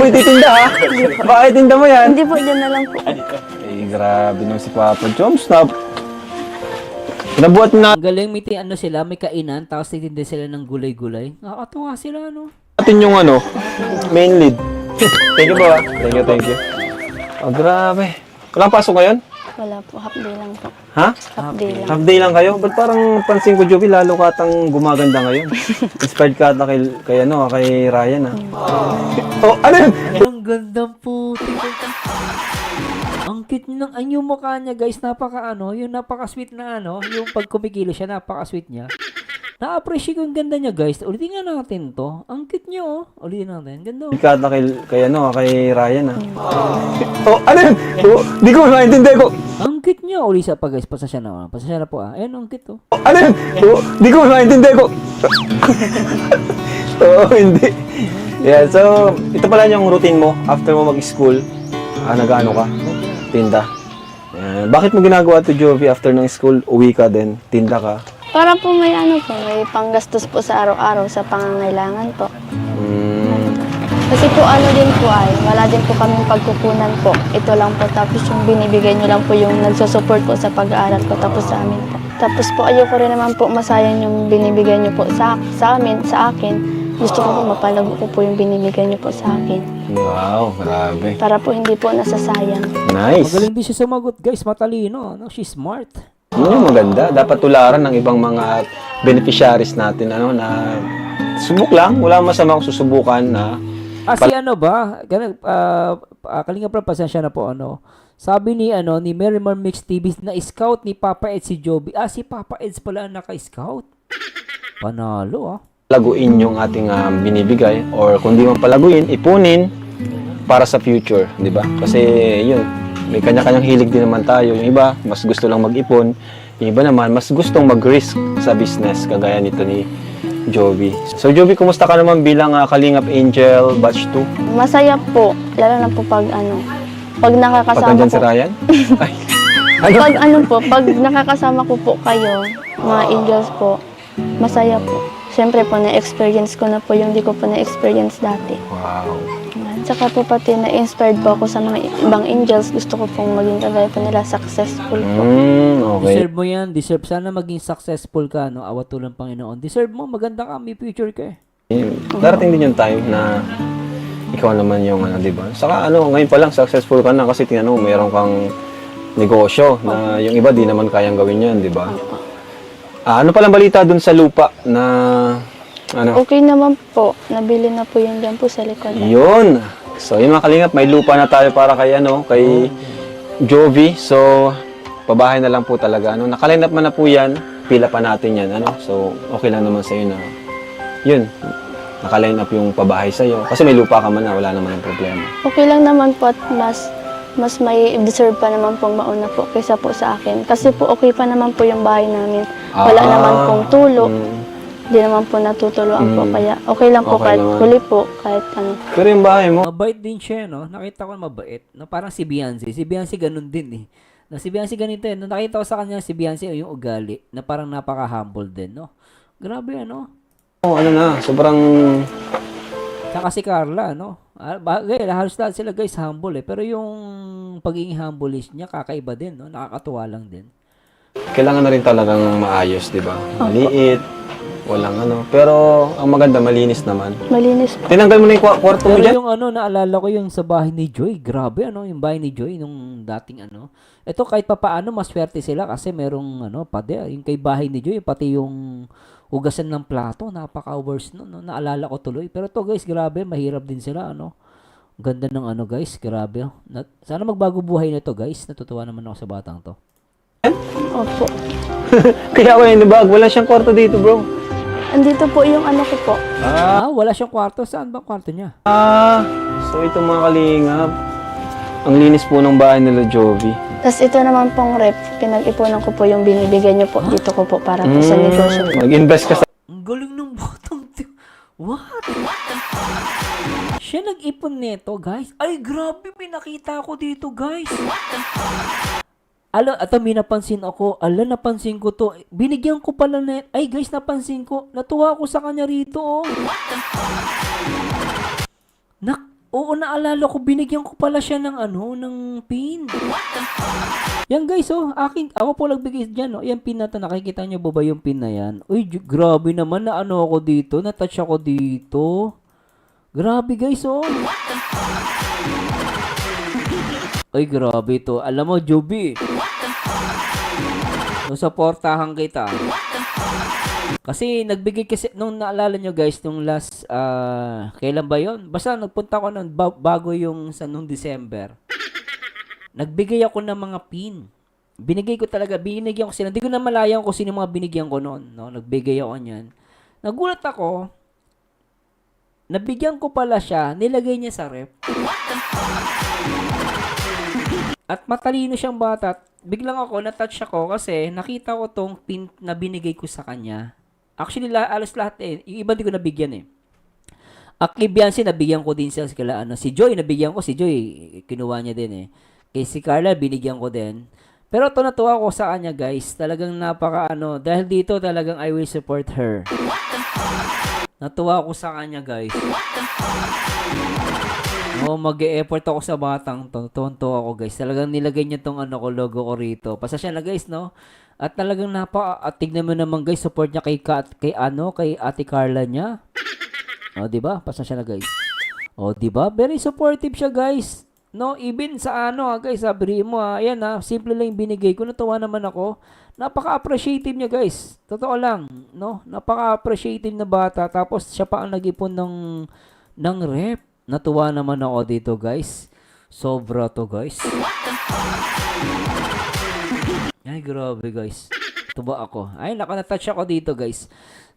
ititinda ha? Baka itinda mo yan? Hindi po, dyan na lang po. Eh, grabe naman si Papa Joms. Nabuhat na Ang galing, may sila, may kainan, tapos titinda sila ng gulay-gulay. Nakakatuwa sila, no? natin yung main lead. Thank you po ha. Thank you. Oh, grabe. Walang pasok ngayon? Wala po, half day lang po. Ha? Half day lang. Half day lang kayo? Ba't parang pansin ko, Joey, lalo ka atang gumaganda ngayon? Inspired ka ata kay Ryan ha? Oh, ano yun? Ang gandang puti. Ang cute ng yung mukha niya, guys, yung napaka-sweet na yung pag kumikilo siya, napaka-sweet niya. Na-appreciate ko yung ganda niya, guys. Ulitin nga natin to. Ang cute niya, oh. Ulitin natin. Ganda, oh. Ikata kay Ryan Oh, ano yun? Oh, di ko maintindihan ko. Ang cute niya. Uli sa pa, guys. Pasasya na, oh. Pasasya na po, ah. Ayan, ang cute, oh. Ano yun? Oh, di ko maintindihan ko. Oo, hindi. Yeah, so, ito pala yung routine mo after mo mag-school. Nag-ano ka? Tinda. Bakit mo ginagawa to, Jovi? After ng school, uwi ka din, tinda ka. Para po may may panggastos po sa araw-araw sa pangangailangan po. Kasi po din po wala din po kaming pagkukunan po. Ito lang po, tapos yung binibigay nyo lang po yung nagsusupport po sa pag-aaral ko, tapos sa amin po. Tapos po ayoko rin naman po masayang yung binibigay nyo po sa akin. Gusto ko po mapalago ko po yung binibigay nyo po sa akin. Wow, grabe. Para po hindi po nasasayang. Nice. Magaling din siya sumagot, guys. Matalino, no? She's smart. Maganda. Dapat tularan ng ibang mga beneficiaries natin, na subok lang. Wala masama kung susubukan na. Si ano ba? Kalinga pa, pasensya na po, ano. Sabi ni Marimar Mix TV na scout ni Papa Ed si Joby. Si Papa Eds pala ang naka-scout. Panalo, ah. Palaguin yung ating binibigay, or kung di man palaguin, ipunin para sa future, di ba? Kasi yun, may kanya-kanyang hilig din naman tayo. Yung iba, mas gusto lang mag-ipon. Yung iba naman, mas gustong mag-risk sa business, kagaya nito ni Jovi. So Jovi, kumusta ka naman bilang Kalingap Angel Batch 2? Masaya po, lalo na po pag pag nakakasama Pagkandyan po. si Ryan? Ay, Pag nakakasama ko po kayo, mga angels po, masaya po. Siyempre po, na-experience ko na po yung di ko po na-experience dati. wow. Tsaka po pati na-inspired po ako sa mga ibang angels. Gusto ko pong maging kagaya po nila, successful po. Okay. Deserve mo yan. Deserve. Sana maging successful ka, no? Awat tulang Panginoon. Deserve mo. Maganda ka. May future ka, eh. Darating din yung time na ikaw naman yung di ba? Saka ngayon pa lang successful ka na kasi tingnan mo, mayroon kang negosyo na yung iba di naman kayang gawin yan, di ba? Ano palang balita dun sa lupa na Okay naman po. Nabili na po yun dyan po sa likod. Yun. So, yun mga kalingap, may lupa na tayo para kay Jovi. So, pabahay na lang po talaga. Nakaline up man na po yan, pila pa natin yan. So, okay lang naman sa'yo na, yun, nakaline up yung pabahay sa'yo. Kasi may lupa ka man na, wala naman ang problema. Okay lang naman po at mas may deserve pa naman pong mauna po kaysa po sa akin. Kasi po okay pa naman po yung bahay namin. Wala naman pong tulo. Hindi naman po natutuluan po. Kaya okay lang po Okay kahit naman. huli po. Kahit Pero yung bahay mo, Mabait din siya, no? Nakita ko mabait. No? Parang si Beyonce. Si Beyonce ganun din, eh. Si Beyonce ganito, eh. Nung nakita ko sa kanya si Beyonce, yung ugali, na parang napaka-humble din, no? Grabe, ano? sobrang Saka si Carla, no? Bagay, halos lahat sila, guys, humble, eh. Pero yung pagiging humble niya, kakaiba din, no? Nakakatuwa lang din. kailangan na rin talagang maayos, di ba? Maliit, walang Pero ang maganda, malinis naman. malinis po. Tinanggal mo na yung kwarto mo Pero dyan? yung naalala ko yung sa bahay ni Joy. Grabe, yung bahay ni Joy, nung dating Ito kahit papaano, maswerte sila kasi merong pader. Yung kay bahay ni Joy, pati yung hugasan ng plato, napaka-worst naalala ko tuloy. Pero to guys, grabe, mahirap din sila, Ganda ng guys, grabe. Sana magbago buhay na to guys. Natutuwa naman ako sa batang to. Opo. Kaya ako yung nabag, wala siyang kwarto dito, bro. Andito po yung ko po. Wala siyang kwarto. Saan ba kwarto niya? So ito mga kalingap, ang linis po ng bahay nila Jovi. Tapos ito naman pong rep, pinag-ipunan ko po yung binibigay niyo po. Dito ko po para po sa negosyo po. Mag-invest ka sa... Ang galing ng batang to. What? Siya nag-ipon nito, guys. Ay, grabe, may nakita ko dito, guys. May napansin ako. Napansin ko to. Binigyan ko pala Ay, guys, napansin ko. Natuwa ako sa kanya rito, oh. Oo, naalala ko. Binigyan ko pala siya ng ng pin. Yan, guys, oh. Ako po nagbigay dyan, oh. Yan pin na to. Nakikita niyo ba yung pin na yan? Uy, grabe naman na ako dito. Na-touch ako dito. Grabe, guys, oh. Ay, grabe to. Alam mo, Joby. Suportahan kita. Kasi nagbigay kasi, nung naalala nyo guys, nung last, kailan ba yon? Basta nagpunta ko bago yung nung December. Nagbigay ako ng mga pin. Binigay ko talaga, binigyan ko sila. Hindi ko na malayan kung sino mga binigyan ko noon. No? Nagbigay ako niyan. Nagulat ako, nabigyan ko pala siya, nilagay niya sa ref. At matalino siyang bata. Biglang ako, na-touch ako kasi nakita ko tong pin na binigay ko sa kanya. Actually, alas lahat eh. Yung iba di ko nabigyan eh. Kay Biancy, nabigyan ko din siya. Si Joy, nabigyan ko. Si Joy, kinuha niya din eh. Kay si Carla, binigyan ko din. Pero ito natuwa ko sa kanya guys. Talagang dahil dito talagang I will support her. Natuwa ko sa kanya guys. Mag-e-effort ako sa batang to. Tuwan-tuwa ako guys. Talagang nilagay niya tong logo ko rito. Pasasya na guys, no? At talagang tignan mo naman guys, support niya kay Ate Carla niya. Di ba? Pasasya na guys. Di ba? Very supportive siya guys. No, even sa guys, sabi mo ayan simple lang yung binigay ko, natuwa naman ako. Napaka-appreciative niya guys. Totoo lang, no? Napaka-appreciative na bata, tapos siya pa ang nag-ipon ng rep. Natuwa naman ako dito guys. Sobra to guys. Ay, grabe guys. Tuwa ako. Ay, nakana-touch ako dito guys.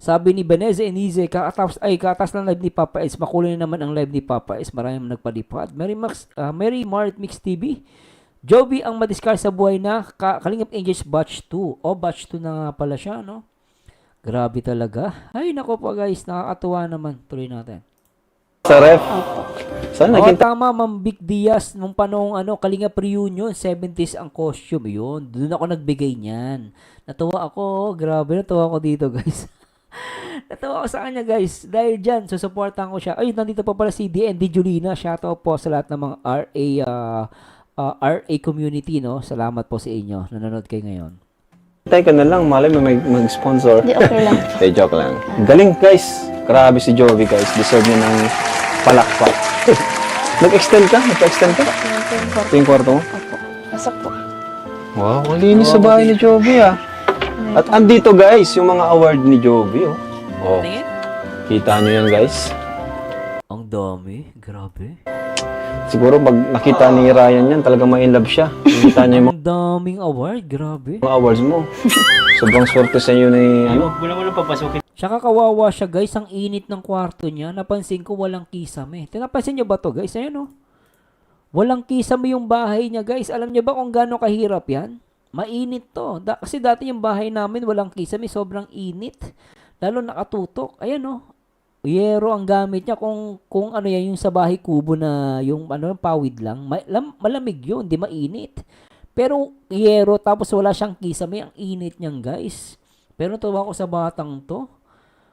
Sabi ni Vanessa Enize, kakatas ng live ni Papa S. Makulay na naman ang live ni Papa S. Maraming nagpalipad. Mary Mart Mix TV. Joby ang madiskar sa buhay na Kalingap Angels Batch 2. Batch 2 na nga pala siya, no? Grabe talaga. Ay, nako po guys. Nakakatuwa naman. Tuloy natin. Sa ref. Saan nakita? Tama, Ma'am Vic Diaz. Nung panong Kalingap Reunion, 70s ang costume. Yun. Doon ako nagbigay niyan. Natuwa ako. Grabe, natuwa ako dito guys. Natawa ko sa kanya guys. Dahil dyan, susuportahan ko siya. Ay, nandito pa pala si DND Julina. Shoutout po sa lahat ng mga RA community, no? Salamat po sa inyo. Nanonood kayo ngayon. Tay ka na lang, malay mo mag-sponsor. Di okay lang. Joke lang. Galing guys. Grabe si Jovi guys. Deserve niya ng palakpak. Nag-extend ka? Nag-extend ka? Ito yung kwarto mo? Opo. Pasok po. Wow, malinis sa bahay ni Jovi At andito guys, yung mga award ni Jovi Tingin? Kita nyo yan guys. Ang dami. Grabe. Siguro pag nakita ni Ryan yan, talagang ma-inlove siya. Nakita niya yung Ang daming award. Grabe. mga awards mo. Sobrang swerte sa inyo ni Tsaka kawawa siya guys. Ang init ng kwarto niya. Napansin ko walang kisame. Tinapansin niyo ba to guys? Ayan Walang kisame yung bahay niya guys. Alam niyo ba kung gaano kahirap yan? Mainit to. Kasi dati yung bahay namin walang kisame. Sobrang init. Lalo nakatutok. Ayan Yero ang gamit niya kung yan yung sa bahay kubo na yung pawid lang. Malamig yun, di mainit. Pero yero tapos wala siyang kisame, ang init niyan guys. Pero natuwa ko sa batang to.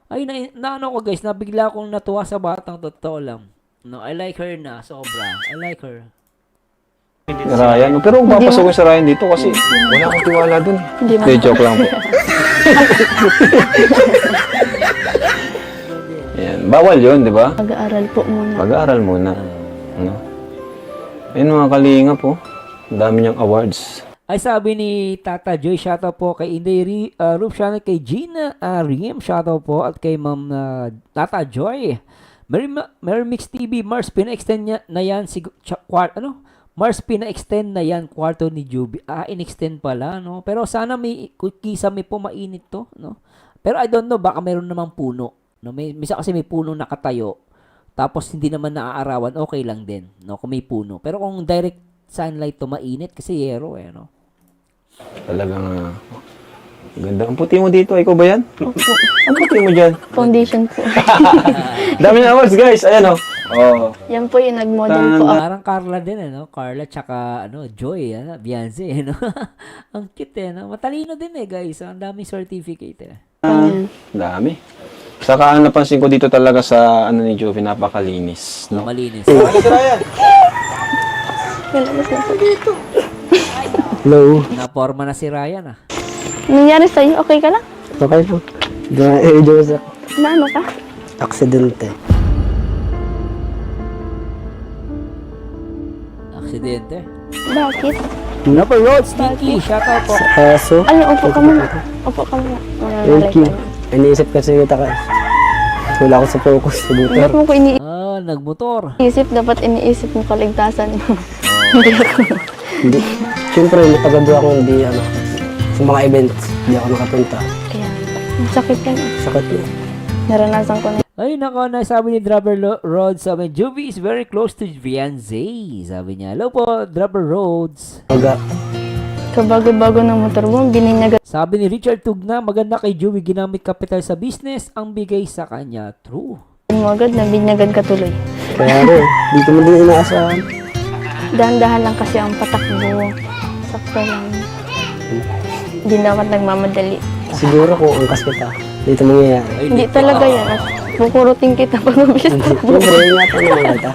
Ay ko guys, nabigla akong natuwa sa batang to, totoo lang. No, I like her na, sobra. I like her. Ryan. Pero kung papasok ko sa Ryan dito kasi wala akong tiwala dun. Hindi, joke lang po. Yan. Bawal yun, di ba? Pag-aaral po muna. Pag-aaral muna. Ano? Ayun mga kalinga po. Ang dami niyang awards. Ay sabi ni Tata Joy, shoutout po kay Inday Roof Channel, kay Gina Riem, shoutout po, at kay Ma'am Tata Joy. Mary Mix TV, Mars, pina-extend niya na yan, Mars, pina-extend na yan, kwarto ni Juby. In-extend pala, no? Pero sana may kisame po, mainit to, no? Pero I don't know, baka meron namang puno. No, misa kasi may puno nakatayo. Tapos hindi naman naaarawan, okay lang din, no, kung may puno. Pero kung direct sunlight to, mainit kasi yero no. Talagang ganda. Ang puti mo dito, ikaw ba yan? Opo. Ang puti mo dyan. Foundation po. Dami ng awards guys, ayan Yan po yung nag-model po ako. Parang Carla din, Carla tsaka, Joy, Beyonce, Ang cute, Matalino din, guys. Ang daming certificate, Dami. Saka ang napansin ko dito talaga sa ni Jovi, napakalinis. No? Malinis. Hello. Naporma na si Ryan, Nangyari sa'yo, okay ka lang? Okay lang. Medyo sa Na ano ka? aksidente. Aksidente. Bakit? Number Road, Stinky. Shoutout po. Kaso, Ay, upo ka muna. Upo ka muna. thank you. Iniisip kasi kita ka. Wala ako sa focus sa Bakit butar. mo ko Nagmotor. iniisip? Dapat iniisip mo kaligtasan mo. Hindi ako. Hindi. Siyempre, matagal doon ako hindi, sa mga events, hindi ako nakapunta. Kaya, ang sakit yan. Sakit na. Naranasan ko na. Ay, nako, na sabi ni Driver Rhodes, sabi, Juvie is very close to Vianze. Sabi niya, hello po, Driver Rhodes. Maga. Kabago-bago ng motor mo, bininyagan Sabi ni Richard Tugna, maganda kay Juvie, ginamit kapital sa business, ang bigay sa kanya. True. mo agad, nabinyagan ka tuloy. Kaya rin, dito mo din inaasahan. Dahan-dahan lang kasi ang patakbo. Sakto lang. Hindi dapat nagmamadali. Siguro kung angkas kita, dito mangyayari. Hindi talaga yan. At kukurutin kita pag mabilis takbo. Siyempre, ingatan naman kita.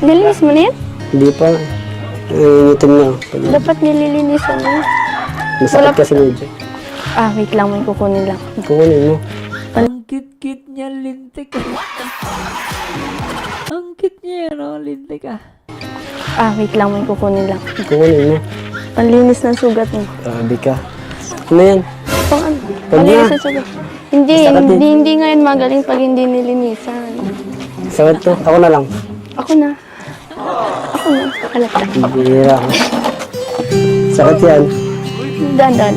Nilinis mo na yan? Hindi pa. Nangingitim na. Dapat nililinisan mo. Masakit kasi medyo. Wait lang, may kukunin lang. Kukunin mo. Ang kit-kit niya, lintik. Ang kit niya, no? Lintik ah. Wait lang, may kukunin lang. Kukunin mo. Panlinis ng sugat mo. Grabe ka. Ano yan? Pang ano? Pag Panlinis na. ng sugat. Hindi, Sakit hindi, hindi nga yan magaling pag hindi nilinisan. Sakit to. Ako na lang. Ako na. Ako na. Halata. Bihira ako. Sakit yan. Dahan.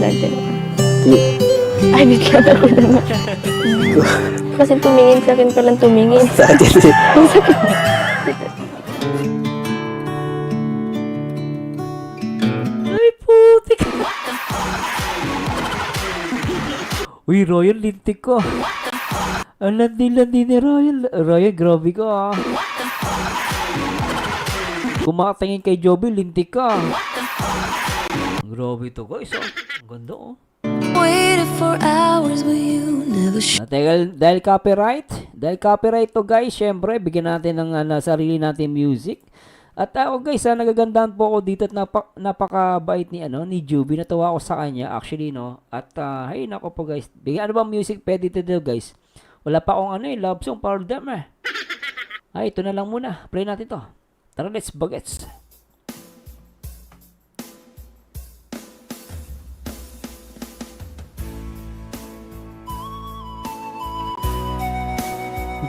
Ay, wait lang ako na. Kasi tumingin sa akin palang tumingin. Sakit yan. Ay, putik. Uy, Royal, lintik ko. Ang landi-landi ni Royal. Royal, grabe ka ah. Kung makatingin kay Joby, lintik ka. Grabe to guys. Oh. Ang ganda oh. Waited for hours but you never Dahil copyright to guys, syempre, bigyan natin ng sarili natin music. At guys, nagagandahan po ako dito at napakabait ni Juby. Natawa ako sa kanya actually no. At hey nako po guys. Bigyan ano ba music pwede dito guys? Wala pa akong love song para them eh. Ay, ito na lang muna. Play natin to. Tara, let's bagets.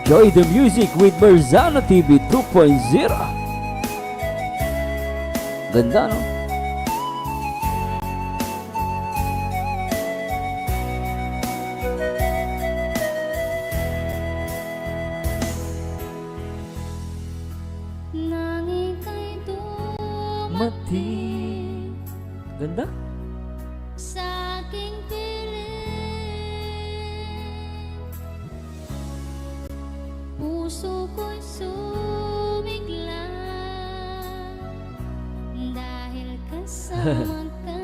Enjoy the music with Berzano TV 2.0. Ganda, no? Nanging kay Mati. Ganda? sa aking piling. Puso ko'y sumigla dahil kasama ka.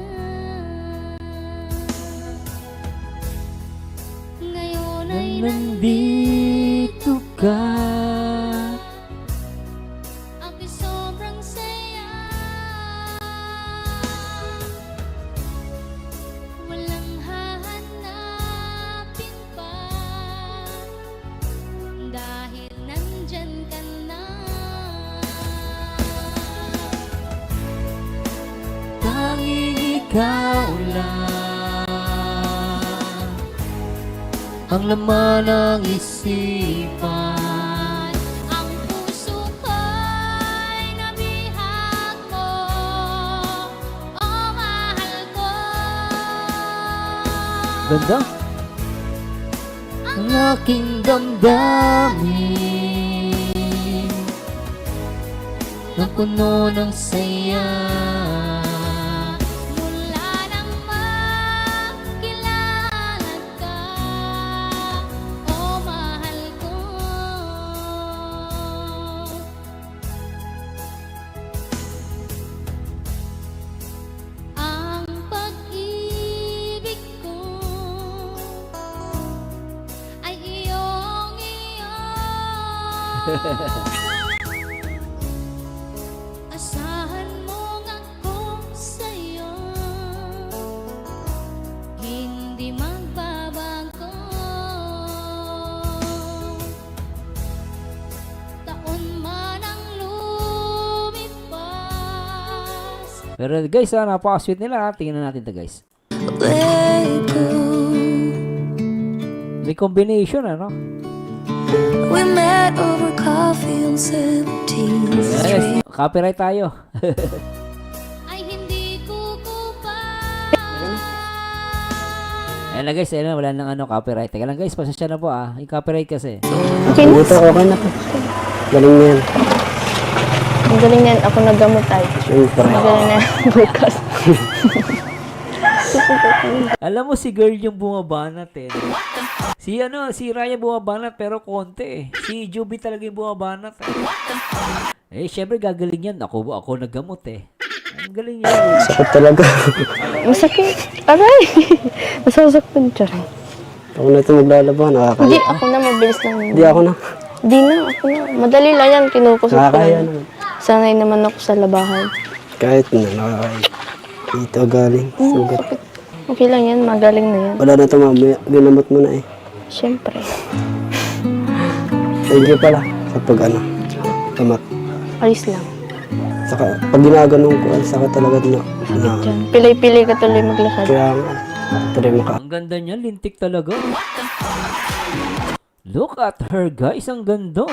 Ngayon ay Nandito ka. ako'y sobrang saya. Walang hahanapin pa dahil nandyan ka na. Tanging ikaw lang ang laman ng isipan. Ang puso ko'y nabihag mo, o mahal ko. Ganda? Ang aking damdamin na puno ng saya. Mula nang makilala ka, o mahal ko. Ang pag-ibig ko ay iyong-iyo. Asahan mong ako sa'yo, hindi magbabago. Taon man ang lumipas, Pero guys, napaka-sweet nila. Tingnan natin to guys. let go. May combination, ano? We met over coffee on 17th Street. Yes, copyright tayo. Ayan na guys, ayan na, wala nang ano, copyright. Teka lang guys, pasensya na po Yung copyright kasi. Okay na. Ito, okay na to. Galing na yan. Ang galing na yan. Ako naggamot ay. Siyempre. Ang galing na yan. Bukas. Alam mo si girl yung bumabanat Si Ryan bumabanat pero konti Si Juby talaga yung bumabanat syempre gagaling yan. Ako naggamot Ang galing yan. Sakit talaga. Masakit. Aray. Masasaktan siya rin. Ako na ito maglalaban. Hindi, ako na mabilis lang. Hindi ako na. Hindi na, ako na. Madali lang yan. Kinukusot ko Nakakaya lang. naman. Sanay naman ako sa labahan. Kahit na nakakaya. Dito galing. Sugat. Okay lang yan. Magaling na yan. Wala na ito mamaya. Ginamot mo na Siyempre. Thank you pala sa gamat. Ayos lang. Saka pag ginaganong ko, saka talaga na. Diyan. Pilay-pilay ka tuloy maglakad. Kaya tuloy maka. Ang ganda niya, lintik talaga. Look at her guys, ang ganda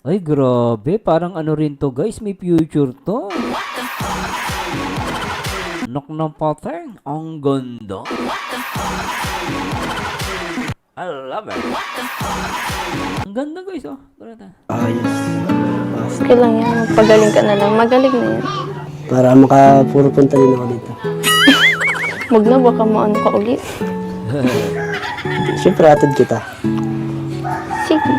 Ay grabe, parang ano rin to guys, may future to. Nok ng pattern, ang ganda. I love it. Ang ganda guys Ayos. Okay lang yan. Magpagaling ka na lang. Magaling na yan. Para makapupunta din ako dito. Wag na, baka maano ka ulit. Siyempre atid kita. Sige.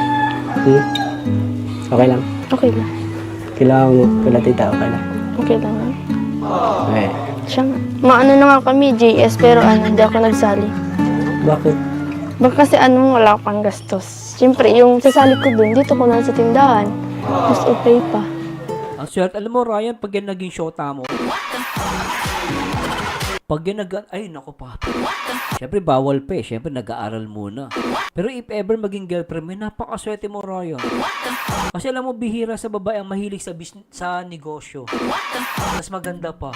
Okay lang. Okay lang. Kailangan mo. Kailangan tita. Okay lang. Okay lang yan. Okay. Siya nga. Maano na nga kami, JS, pero hindi ako nagsali. Bakit? Baka kasi wala pang gastos. Siyempre, yung sasali ko dun, dito ko na sa tindahan. Mas okay pa. Ang swerte, alam mo Ryan, pag yan naging shota mo, pag yan ay nako pa. Siyempre bawal pa Siyempre nag-aaral muna. Pero if ever maging girlfriend mo, napakaswerte mo Ryan. Kasi alam mo, bihira sa babae ang mahilig sa negosyo. Mas maganda pa.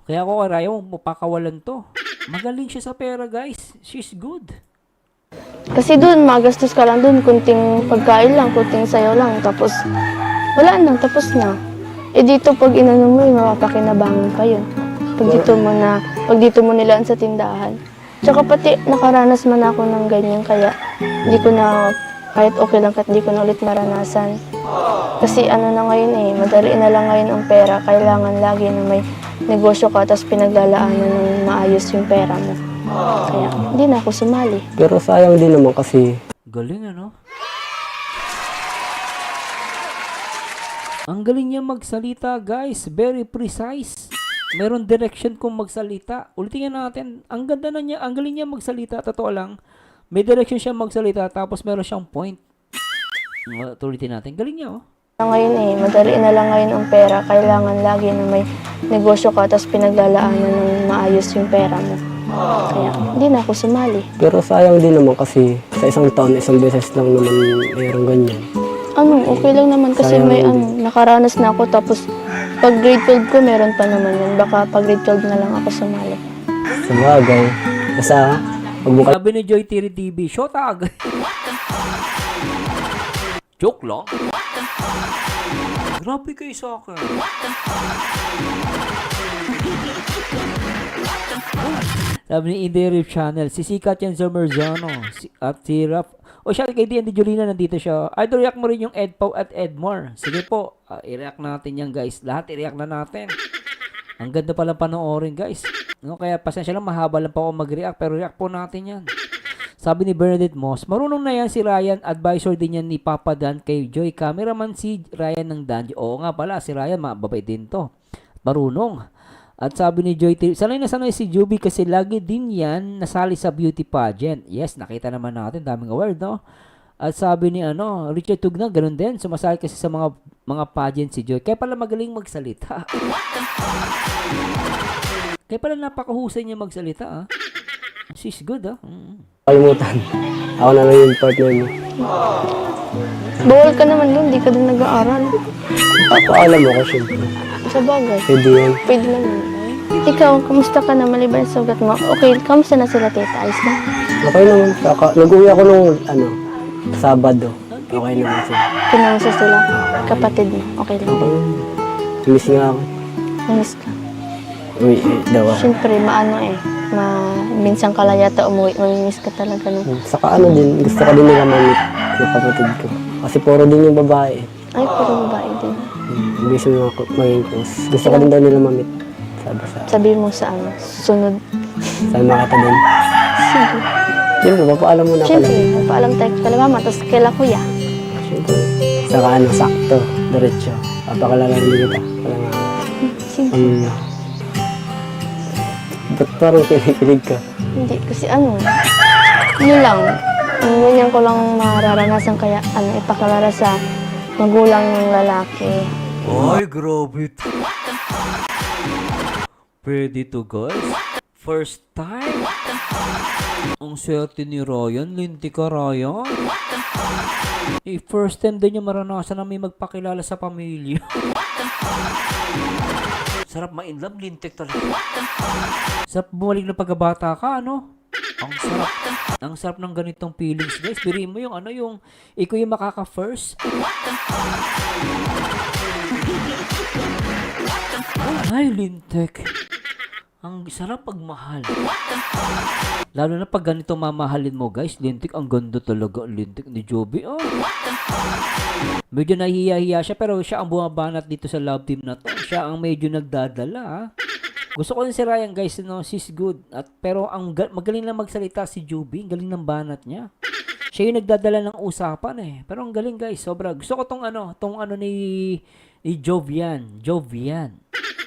Kaya ako kay Ryan, mapakawalan to. Magaling siya sa pera guys. She's good. Kasi dun, magastos ka lang dun. Kunting pagkain lang, kunting sayo lang. Tapos, wala na, tapos na. Dito pag inano mo, mapapakinabangan ka yun. Pag dito mo nilaan sa tindahan. Tsaka pati, nakaranas man ako ng ganyan, kaya hindi ko na, kahit okay lang, kahit hindi ko na ulit maranasan. Kasi na ngayon madali na lang ngayon ang pera. Kailangan lagi na may negosyo ka, tapos pinaglalaanan ng maayos yung pera mo. Kaya, hindi na ako sumali. Pero sayang din naman kasi Galing Ang galing niya magsalita guys. Very precise. Meron direction kung magsalita. Ulitin natin. Ang ganda na niya. Ang galing niya magsalita. Totoo lang. May direction siya magsalita. Tapos meron siyang point. Tulitin natin. Galing niya Ngayon madali na lang ngayon ang pera. Kailangan lagi na may negosyo ka, tapos pinaglalaanan ng maayos yung pera mo. Kaya, hindi na ako sumali. pero sayang din naman kasi sa isang taon, isang beses lang naman mayroong ganyan. Okay lang naman kasi Sayang may din. nakaranas na ako, tapos pag grade 12 ko meron pa naman yun. Baka pag grade 12 na lang ako sumali. Sa bagay. Basta magbukas Sabi ni Joy Tiri TV, shota agad. Joke lang. Grabe kayo sa akin. Sabi ni Indie Rip Channel, sisikat yan sa Merzano. At si Rap. O siya, kay D&D Jolina, nandito siya. Idol, react mo rin yung Edpau at Edmore. Sige po, i-react natin yan guys. Lahat i-react na natin. Ang ganda palang panoorin guys. No, kaya pasensya lang, mahaba lang pa ako mag-react. Pero react po natin yan. Sabi ni Bernadette Moss, marunong na yan si Ryan. Advisor din yan ni Papa Dan kay Joy. Cameraman si Ryan ng Danjo. Oo nga pala, si Ryan, mababay din to. Marunong. At sabi ni Joy, sanay na sanay si Juby kasi lagi din yan nasali sa beauty pageant. Yes, nakita naman natin, daming award, no? At sabi ni Richard Tugna, ganun din, sumasali kasi sa mga pageant si Joy. Kaya pala magaling magsalita. Kaya pala napakahusay niya magsalita, She's good, kalimutan. Ako na lang yung partner mo. Bawal ka naman dun, di ka dun nag-aaral. Papaalam ako syempre. Sa bagay, Pwede yan. pwede naman. Ikaw, kamusta ka na maliban sa sugat mo? Okay, kamusta na sila tita? Ayos na? Okay naman. Nag-uwi ako nung Sabado. Okay naman sila. Kinamusta sila? Kapatid mo? Okay lang din. Miss nga ako. Namiss ka. Uy, daw ako. Siyempre, minsan ka lang yata umuwi, mamimiss ka talaga no. Saka ano din, gusto ko din nila mamit ng kapatid ko. Kasi puro din yung babae. Ay, puro babae din. Imbis mo maging close. Gusto ko din daw nila mamit. Sabi sa Sabi mo sa sunod. saan makata din. Sige. Siyempre, papaalam muna ka Siyempre, lang. magpaalam tayo kay mama, tapos kay kuya. Siyempre. Saka ano, sakto, diretso. Papakalala rin kita. Wala nga. Sige. Ba't parang kinikilig ka? Hindi, kasi yun lang. Ganyan ko lang mararanasan kaya ipakilala sa magulang ng lalaki. Ay, grabe. Pwede to, guys. First time. Ang swerte ni Ryan. Linti ka, Ryan. First time din niya maranasan na may magpakilala sa pamilya. Sarap ma-inlove, lintik talaga. Sarap bumalik na pagkabata ka, ano? Ang sarap. Ang sarap ng ganitong feelings, guys. Biriin mo yung yung ikaw yung makaka-first. Ay, lintik. Ang sarap pagmahal. Lalo na pag ganito mamahalin mo, guys. Lintik, ang ganda talaga. Lintik ni Joby. Oh. Medyo nahihiya-hiya siya, pero siya ang bumabanat dito sa love team na to. Siya ang medyo nagdadala. Ha? Gusto ko din si Ryan, guys. No? She's good. Pero magaling lang magsalita si Joby. Ang galing ng banat niya. Siya yung nagdadala ng usapan eh. Pero ang galing, guys. Sobra. Gusto ko tong ni Jovian. Jovian.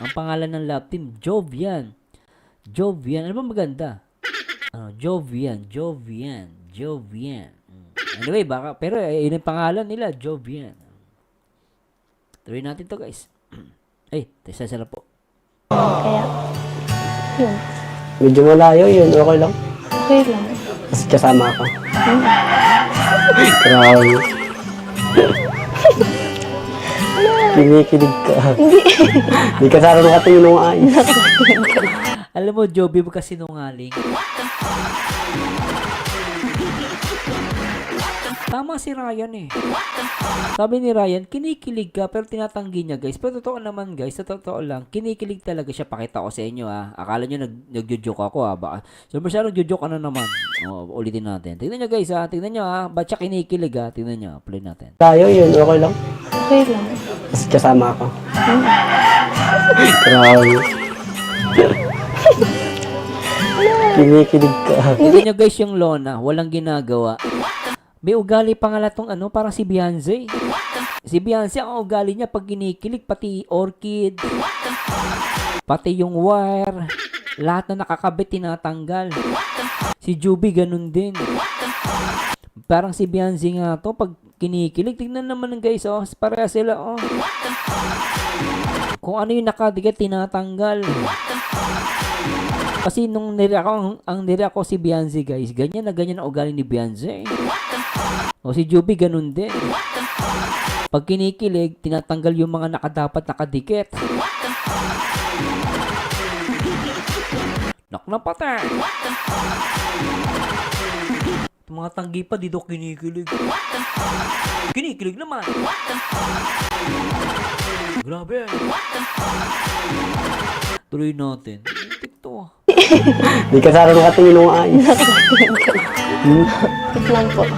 Ang pangalan ng love team, Jovian. Jovian. Ano ba maganda? Jovian. Anyway, pero yun ang pangalan nila, Jovian. Tuloy natin to, guys. Ay, tesasara po. Kaya, yun. Medyo malayo yun, okay lang. Okay lang. Kasi kasama ako. Grabe. Kinikilig ka. Hindi ka sana nakatingin ng ayos. Alam mo, Joby, mo kasi sinungaling. Tama si Ryan eh. Sabi ni Ryan, kinikilig ka pero tinatanggi niya, guys. Pero totoo naman, guys. Sa totoo lang, kinikilig talaga siya. Pakita ko sa inyo ha. Akala nyo nagjo-joke ako ha. Baka, so masyadong nagjo-joke ka na naman. Ulitin natin. Tingnan nyo, guys ha. Tingnan nyo ha. Ba't siya kinikilig ha? Tingnan nyo. Play natin. Tayo yun, okay lang. Okay lang. Kasi kasama ako. Grabe. Kinikilig ka. Tingnan nyo, guys, yung Lona. Walang ginagawa. May ugali pa nga tong parang si Beyonce. Si Beyonce, ang ugali niya pag kinikilig, pati orchid, pati yung wire, lahat na nakakabit, tinatanggal. Si Juby, ganun din. Parang si Beyonce nga to, pag kinikilig, tignan naman guys, oh, pareha sila, oh. Kung ano yung nakadikit, tinatanggal. Kasi nung nire ako si Beyonce, guys, ganyan ang ugali ni Beyonce. O si Juby, ganun din. Pag kinikilig, tinatanggal yung mga nakadikit. Naknapate. Mga tanggi pa, dito kinikilig. Kinikilig naman. Grabe. Tuloy natin. TikTok. Hindi ka sana nakatingin ng ayos. Wait lang po.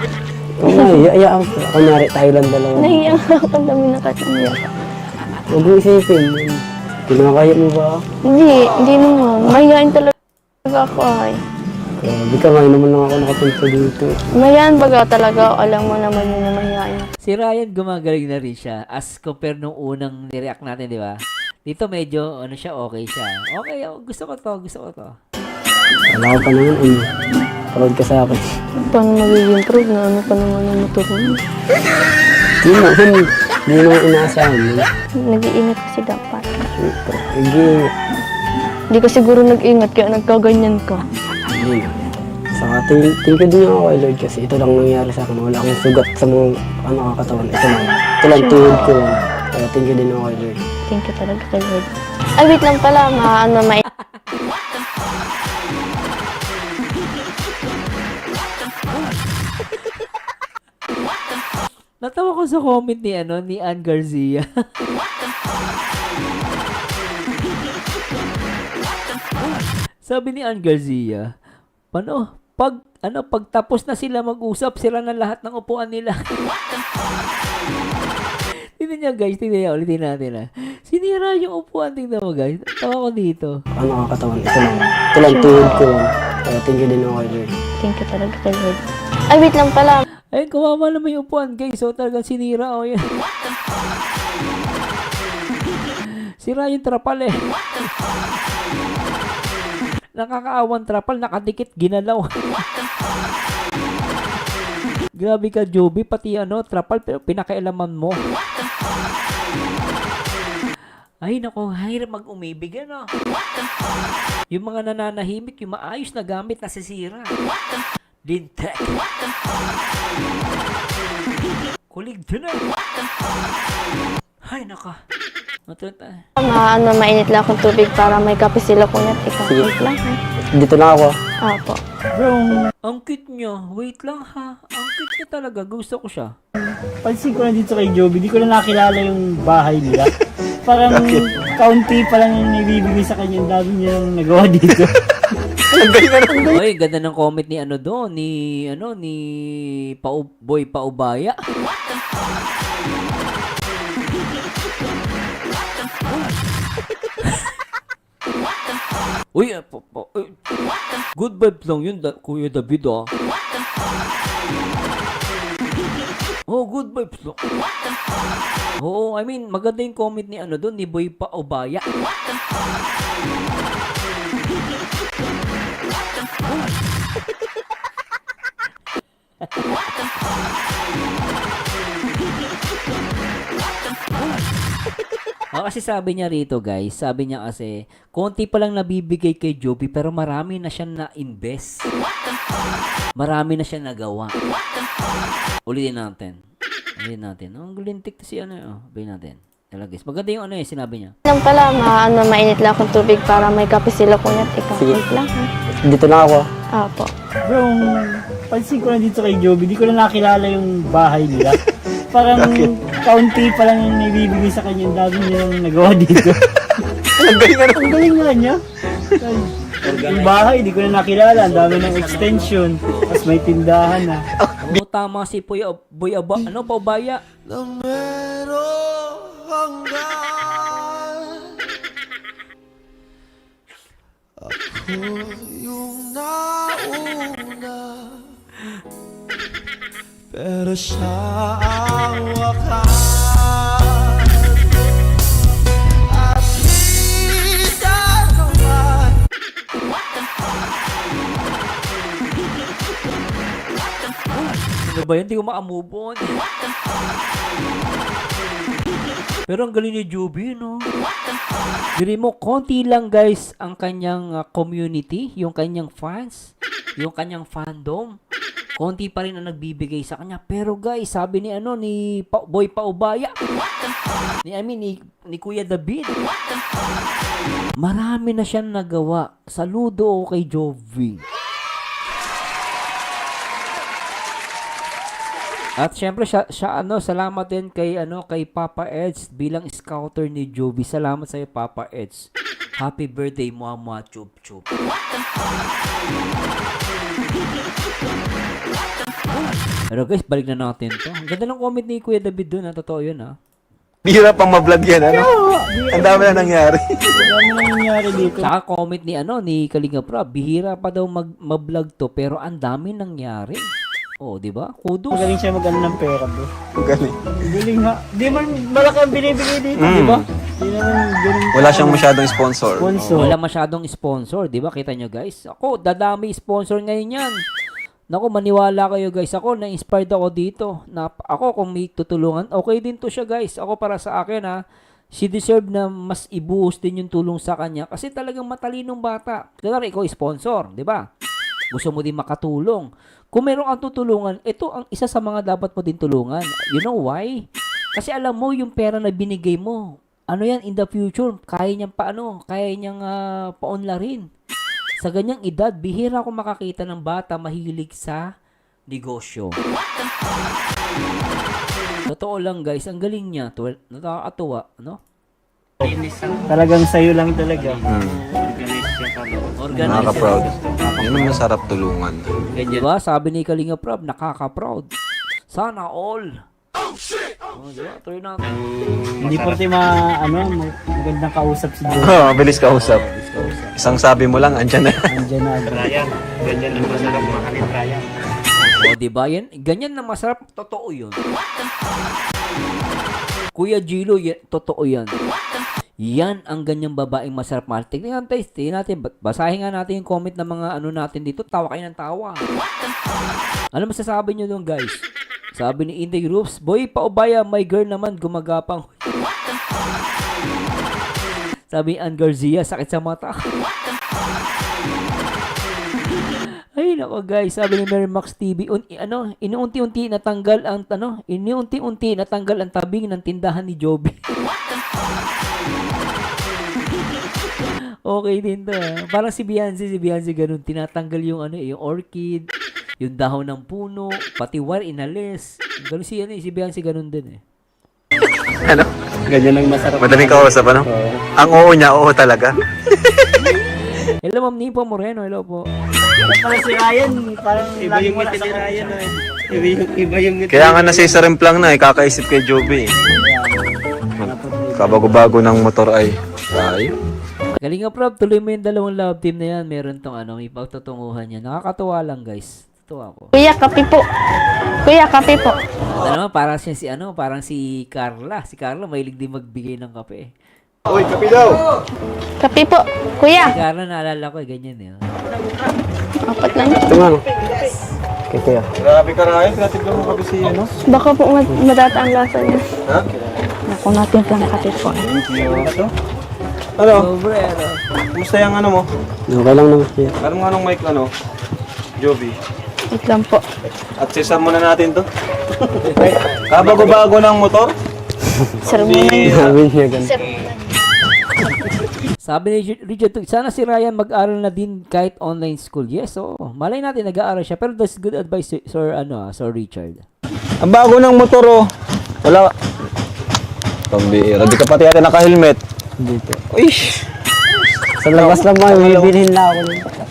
Oo nga, iyayaan ko. Kunyari, tayo lang dalawa. Nahiyang ako ang dami nakatangya. Huwag mo isipin. Kinakaya mo ba? Hindi naman. Mahihain talaga ako ay. Di ka ngayon naman lang ako nakapunta dito. Mahihain baga talaga. Alam mo naman yun na mahihain. Si Ryan gumagaling na rin siya as compare nung unang nireact natin, di ba? Dito medyo, siya, okay siya. Okay, gusto ko to. Wala ko pa naman, parod ka sa akin. Paano magiging proof na ano pa naman yung motor mo? Hindi naman inaasahan mo. Nag-iingat kasi dapat. Hindi. Hindi ka siguro nag-ingat kaya nagkaganyan ka. Hindi na. Saka tingin ko din ako kay Lord kasi ito lang nangyari sa akin. Wala akong sugat sa mga katawan. Ito lang tuhod ko. Kaya tingin ko din ako kay Lord. Thank you talaga kay Lord. Ay, wait lang pala. Natawa ko sa comment ni Ann Garcia. Sabi ni Ann Garcia, pag tapos na sila mag-usap, sila na lahat ng upuan nila. Tingnan niyo guys, tingnan niyo, ulitin natin Sinira yung upuan, tingnan mo guys. Tawa ko dito. Ano ang katawan? Ito lang tuhod ko. Kaya thank you din ako kay Lord. Thank you talaga kay Lord. Ay, wait lang pala. Ayun, kawawa naman yung upuan guys. So talagang sinira o yan. Sira yung trapal Nakakaawang trapal, nakadikit, ginalaw. Grabe ka, Joby, pati trapal, pero pinakailaman mo. Ay, naku, hirap mag-umibig, Yung mga nananahimik, yung maayos na gamit nasisira. Dintek. Kulig din Ay, naka. Mainit lang akong tubig para may kape sila kunyat. Ikaw, wait lang ha. Dito na ako. Apo. Ang cute niya. Wait lang ha. Ang cute niya talaga. Gusto ko siya. Pansin ko na dito kay Joby, di ko na nakilala yung bahay nila. Parang kaunti pa lang yung nabibigay sa kanya, ang dami niya yung nagawa dito. Oy, ganda ng comment ni doon, ni Boy Paubaya. Uy, good vibes lang yun, Kuya David Oh, good vibes lang. Oo, I mean, maganda yung comment ni doon, ni Boy Paubaya. Kasi sabi niya rito guys, sabi niya kasi, konti pa lang nabibigay kay Joby pero marami na siya na-invest. Marami na siya nagawa. Ulitin natin. Ang gulintik to si sabihin natin. Tala guys, maganda yung sinabi niya. Lang pala, mainit lang akong tubig para may kape sila kunyat. Ikaw, wait lang ha. Dito na ako. Apo. Pansin ko na dito kay Joby, di ko na nakilala yung bahay nila. Parang kaunti pa lang yung nabibigay sa kanya, ang dami niya yung nagawa dito. Ang galing nga niya. Yung bahay, di ko na nakilala, ang dami ng extension, tapos may tindahan na. Oo, tama si Paubaya. Pero siya ang wakas at di naman. Ano ba yan? Di ko makamove on. Pero ang galing ni Joby, Diri mo, konti lang guys ang kanyang community, yung kanyang fans, yung kanyang fandom. Konti pa rin ang nagbibigay sa kanya. Pero guys, sabi ni Boy Paubaya, ni Kuya David, marami na siyang nagawa. Saludo kay Joby. At syempre salamat din kay Papa Eds bilang scouter ni Joby. Salamat sa iyo, Papa Eds. Happy birthday, Mama Chup Chup. Pero guys, balik na natin to. Ang ganda ng comment ni Kuya David doon, totoo yun Bihira pang ma-vlog yan, Ang dami na nangyari. Ang dami na nangyari dito. Saka comment ni Kalinga Prab, bihira pa daw mag-vlog to, pero ang dami nangyari. Oh, di ba? Kudos. Magaling siya ng pera, bro. Galing. Galing ha. Di man malaki ang binibigay dito, di ba? Di naman ganun. Wala siyang masyadong sponsor. Wala masyadong sponsor, di ba? Kita nyo guys. Ako, dadami sponsor ngayon yan. Naku, maniwala kayo guys. Ako, na-inspired ako dito. Ako, kung may tutulungan, okay din to siya guys. Ako, para sa akin she deserve na mas ibuhos din yung tulong sa kanya kasi talagang matalinong bata. Kaya ikaw sponsor, di ba? Gusto mo din makatulong. Kung meron kang tutulungan, ito ang isa sa mga dapat mo din tulungan. You know why? Kasi alam mo yung pera na binigay mo. Yan in the future, kaya niyang paunlarin. Sa ganyang edad, bihira ako makakita ng bata mahilig sa negosyo. Totoo lang guys, ang galing niya. Nakakatuwa, Talagang sayo lang talaga. Organize. Nakaka-proud. Yan ang masarap tulungan. Diba? Sabi ni Kalinga Prab, nakaka-proud. Sana all. Oh, diba? Tuloy natin. Hindi porti magandang kausap si Joby. Oo, mabilis kausap. Isang sabi mo lang, andyan na. Andiyan na agad. O, diba? Ganyan na masarap. Totoo yun. Kuya Gilo, totoo yan. Yan ang ganyang babaeng masarap mahal. Tingnan natin. Basahin nga natin yung comment ng mga ano natin dito. Tawa kayo ng tawa. Ano masasabi nyo doon, guys? Sabi ni Inday Groups, boy, paubaya, my girl naman, gumagapang. Sabi ni Ann Garcia, sakit sa mata. Ay, nako guys, sabi ni Mary Max TV, inuunti-unti natanggal ang tabing ng tindahan ni Joby. Okay din to. Parang si Beyonce ganun, tinatanggal yung yung orchid, yung dahon ng puno, pati wire inalis. Ganun si Beyonce ganun din eh. Ano? Ganyan lang masarap. Madaling kausap, ano? Ang oo niya, oo talaga. Hello Ma'am Nipo Moreno, hello po. Para si Ryan, parang iba yung ngiti ni Ryan. Iba yung ngiti. Kaya nga nasisarimplang na, kakaisip kay Joby. Kabago-bago ng motor ay. Galing nga Prof, tuloy mo yung dalawang love team na yan. Meron tong may pagtutunguhan yan. Nakakatuwa lang guys. Tuwa ko. Kuya, kape po. Kuya, kape po. Ito naman, parang siya parang si Carla. Si Carla mahilig din magbigay ng kape. Kape po. Kuya. Si Carla naalala ko, ganyan eh. Apat lang. Ito nga. Kay kuya. Grabe ka Ryan, grabe ka mo kape si ano? Baka po madata ang lasa niya. Ha? Naku, natin lang kape po. Ano? Sobre, Kumusta yung ano mo? Okay lang naman kuya. Anong anong mic Joby? Wait lang po. At sisam muna natin to. Kabago-bago ng motor? Sir, Sabi niya ganun. Sabi ni Richard, sana si Ryan mag-aral na din kahit online school. Yes, malay natin nag-aaral siya. Pero that's good advice, Sir Richard. Ang bago ng motor, oh. Wala. Pambira. Di ka pati ate naka-helmet. Dito. Uy! Sa labas lang ba, may bilhin na ako.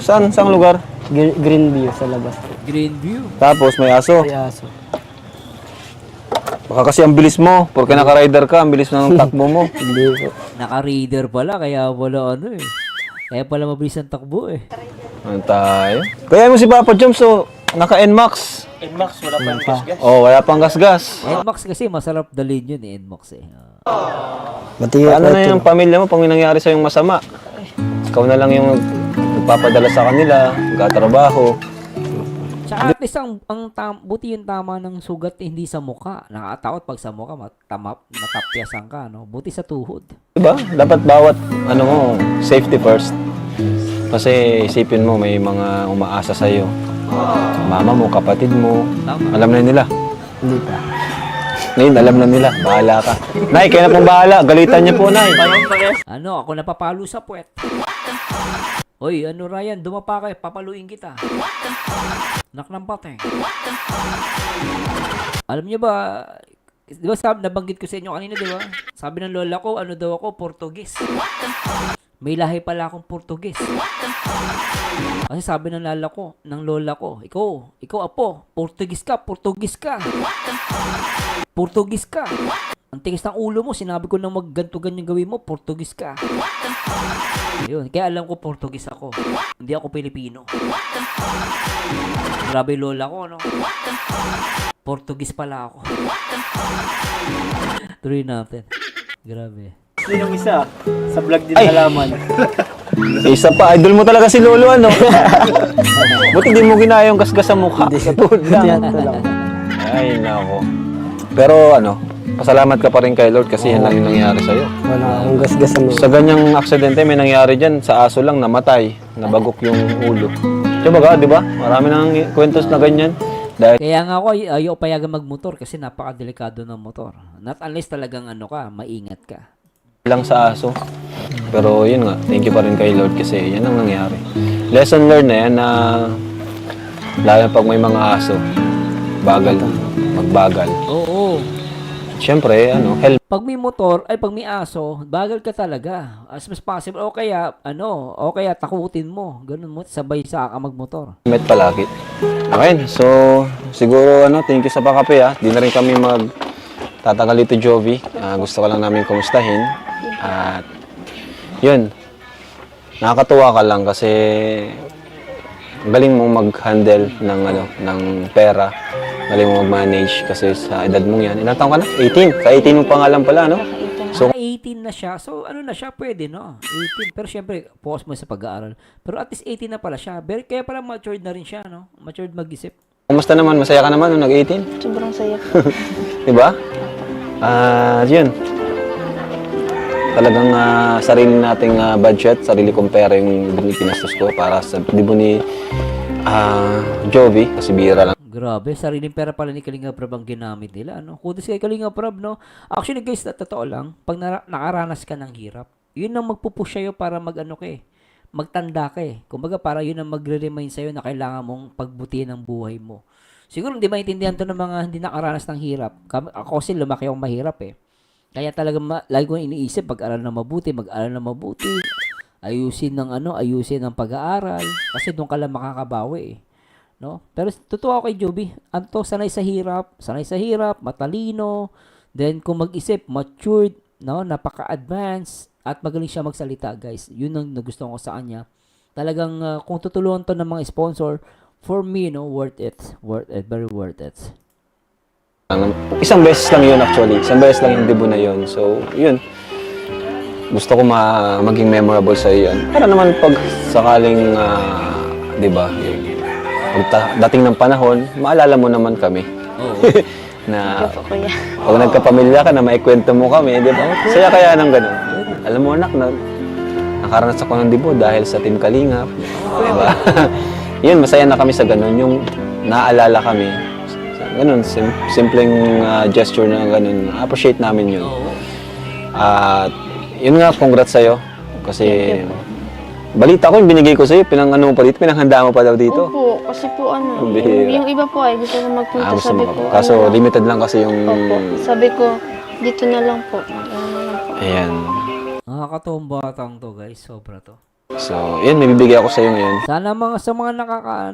Saan? Saang lugar? Greenview sa labas. Greenview. Tapos may aso. Kaya aso. Baka kasi ang bilis mo. Porque naka-rider ka, ang bilis ng takbo mo. Hindi po. Naka-reader pala, kaya wala Kaya pala mabilis ang takbo eh. Ano tayo? Kaya mo si Papa Joms, oh. Naka-NMAX. Max, wala pa yung gas. Oh, wala pang gas-gas. NMAX kasi masarap dalhin yun eh, NMAX eh. Bati Ano na yung pamilya mo pag may nangyari sa'yong masama? Ikaw na lang yung nagpapadala sa kanila, nagkatrabaho. Tsaka at least buti yung tama ng sugat hindi sa muka. Nakakatakot pag sa muka matapyasan ka, no? Buti sa tuhod. Diba? Dapat bawat safety first. Kasi isipin mo may mga umaasa sa'yo. Mama mo, kapatid mo. Tama. Alam na nila. Hindi pa. Ngayon, alam na nila. Bahala ka. Nay, kaya na pong bahala. Galitan niyo po, Nay. Ako napapalo sa puwet. Hoy, Ryan, dumapa ka, papaluin kita. Nak ng pateng. Alam niyo ba, di ba nabanggit ko sa inyo kanina, di ba? Sabi ng lola ko, daw ako, Portugis. May lahi pala akong Portugis. Kasi sabi ng lola ko, ikaw apo, Portugis ka. Portugis ka. Ang tigas ng ulo mo, sinabi ko na magganto ganyan gawin mo, Portugis ka. Yun, kaya alam ko Portugis ako. Hindi ako Pilipino. Grabe lola ko, no? Portugis pala ako. Tuloy natin. Grabe. Yun yung isa. Sa vlog din nalaman. Isa pa, idol mo talaga si Lolo, ano? Buti di mo ginaya yung gasgas sa mukha. Sa tuhod lang. Ay, nako. Pero pasalamat ka pa rin kay Lord kasi yan lang yung nangyari sa'yo. Wala akong gasgasan mo. Sa ganyang aksidente, may nangyari dyan. Sa aso lang, namatay. Nabagok yung ulo. Diba ka, di ba? Marami nang kwentos na ganyan. Dahil Kaya nga ako, ayaw payagan magmotor kasi napakadelikado ng motor. Not unless talagang maingat ka. lang sa aso. Pero yun nga, thank you pa rin kay Lord kasi yan ang nangyari. Lesson learned na yan na lalo pag may mga aso, magbagal. Oo. syempre, help. Pag may motor, ay pag may aso, bagal ka talaga. As much possible. O kaya takutin mo. Ganun mo, sabay sa ka magmotor. Met palagi. Okay, so siguro thank you sa pakape ha. Di na rin kami tatagal dito, Jovi. Gusto ko lang namin kumustahin. At yun, nakakatuwa ka lang kasi ang galing mong mag-handle ng pera. Galing mo mag-manage kasi sa edad mong yan. Ilang taon ka na? 18. Ka-18 mo pa nga lang pala, no? So, 18 na siya. So, ano na siya, pwede, no? 18. Pero syempre, focus mo sa pag-aaral. Pero at least 18 na pala siya. Kaya pala matured na rin siya, no? Matured mag-isip. kumusta naman? Masaya ka naman nung nag-18? Sobrang saya po. Diba? Yun. Talagang sarili nating budget, sarili kong pera yung pinastos ko para sa libo ni Jovi, kasi bira lang. Grabe, sariling pera pala ni Kalinga Prab ang ginamit nila, no? Kudos kay Kalinga Prab, no? Actually, guys, totoo lang, pag nakaranas ka ng hirap, yun ang magpupush sa'yo para magtanda ka eh. Kumbaga, para yun ang magre-remind sa'yo na kailangan mong pagbutihin ang buhay mo. Siguro, hindi maintindihan to ng mga hindi nakaranas ng hirap. Ako kasi lumaki akong mahirap eh. Kaya talaga, lagi ko iniisip, mag-aral na mabuti, ayusin ng pag-aaral, kasi doon ka lang makakabawi eh. No? Pero totoo ako kay Joby, sanay sa hirap, matalino, then kung mag-isip, matured, no, napaka-advanced, at magaling siya magsalita, guys. Yun ang nagustuhan ko sa kanya. Talagang kung tutulungan to ng mga sponsor, for me, no, worth it, very worth it. Isang beses lang yun actually, isang beses lang yung debut na yun. So, yun. Gusto ko maging memorable sa yan. Para naman pag sakaling, di ba, dating ng panahon, maalala mo naman kami. Na Opo, kuya. pag nagkapamilya ka na maikwento mo kami, di ba? Saya kaya ng ganun. Alam mo anak, nakaranas ako ng debut dahil sa Team Kalingap. Di ba? Yun, masaya na kami sa ganun. Yung naalala kami. Ganun, simpleng gesture na ganun. Appreciate namin yun. At yun nga, congrats sa'yo. Kasi balita ko yung binigay ko sa'yo, pinanghanda mo pa daw dito. Opo, kasi po Ang bihira. yung iba po ay gusto ko magpunta, Gusto sabi mo. ko. Kaso limited lang kasi yung... Opo, sabi ko, dito na lang po. Ayan. Nakakatuwang batang to, guys. Sobra to. So, yun, may bibigay ako sa'yo ngayon. Sana sa mga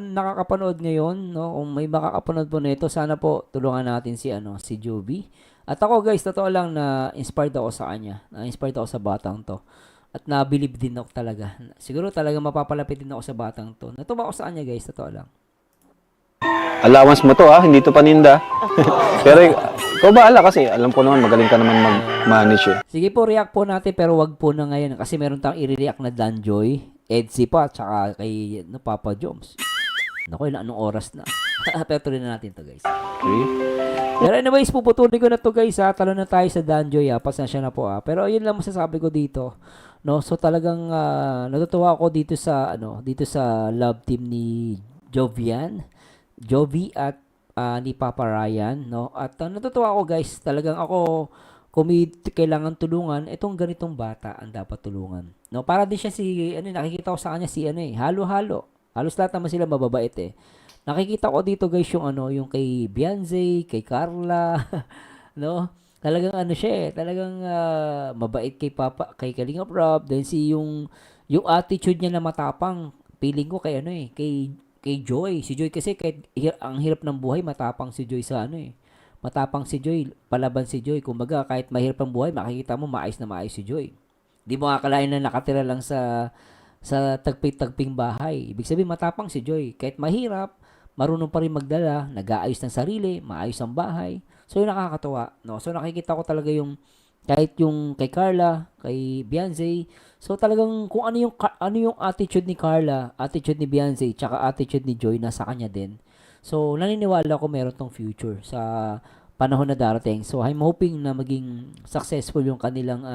nakakapanood ngayon, no, kung may makakapanood po nito, sana po tulungan natin si Joby. At ako, guys, totoo lang na inspired ako sa kanya. Na-inspired ako sa batang to. At na-believe din ako talaga. Siguro talaga mapapalapit din ako sa batang to. Natuwa ako sa kanya, guys, totoo lang. Allowance mo to hindi to paninda. Pero ikaw bahala kasi alam ko naman magaling ka naman mag-manage eh. Sige po, react po natin pero wag po na ngayon kasi meron tayong i-react na Danjoy, Edsy pa, tsaka kay Papa Joms. Naku, anong oras na? Pero tuloy na natin to, guys. Okay. Pero anyways, puputulin ko na to, guys, Talo na tayo sa Danjoy, Pasensya na po, Pero yun lang masasabi ko dito. No, so talagang natutuwa ako dito sa love team ni Jovi at ni Papa Ryan, no? At natutuwa ako, guys. Talagang ako kung may kailangan tulungan, itong ganitong bata ang dapat tulungan. No, para din siya nakikita ko sa kanya halo-halo. Halos lahat naman sila mababait eh. Nakikita ko dito, guys, yung kay Beyonce, kay Carla, no? Talagang siya talagang mabait kay kay Kalinga Prab, then yung attitude niya na matapang, feeling ko kay kay Joy. Si Joy kasi kahit ang hirap ng buhay, matapang si Joy sa matapang si Joy, palaban si Joy. Kumbaga, kahit mahirap ang buhay, makikita mo maayos na maayos si Joy. Di mo akalain na nakatira lang sa tagping bahay. Ibig sabihin, matapang si Joy. Kahit mahirap, marunong pa rin magdala, nag-aayos ng sarili, maayos ang bahay. So, yun nakakatawa. No? So, nakikita ko talaga kahit yung kay Carla, kay Beyonce. So, talagang kung ano yung attitude ni Carla, attitude ni Beyonce, tsaka attitude ni Joy, nasa kanya din. So, naniniwala ko meron tong future sa panahon na darating. So, I'm hoping na maging successful yung kanilang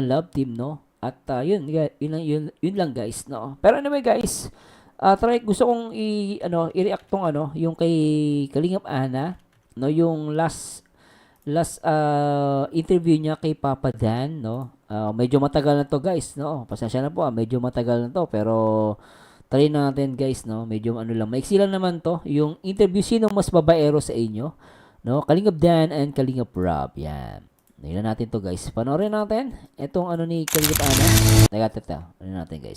love team, no? At yun lang, guys, no? Pero anyway, guys, gusto kong i-react tong yung kay Kalingap Ana, no? Yung last interview niya kay Papa Dan, no? Medyo matagal na to, guys, no? Pasensya na po, medyo matagal na to, pero try natin, guys, no? Medyo lang, maiksi lang naman to. Yung interview, sino mas babaero sa inyo? No, Kalingap Dan and Kalingap Rob. Yan. Tingnan natin to guys. Panoorin natin. Itong ano ni Kalingap Ana. Teka. Ano natin guys. Yan.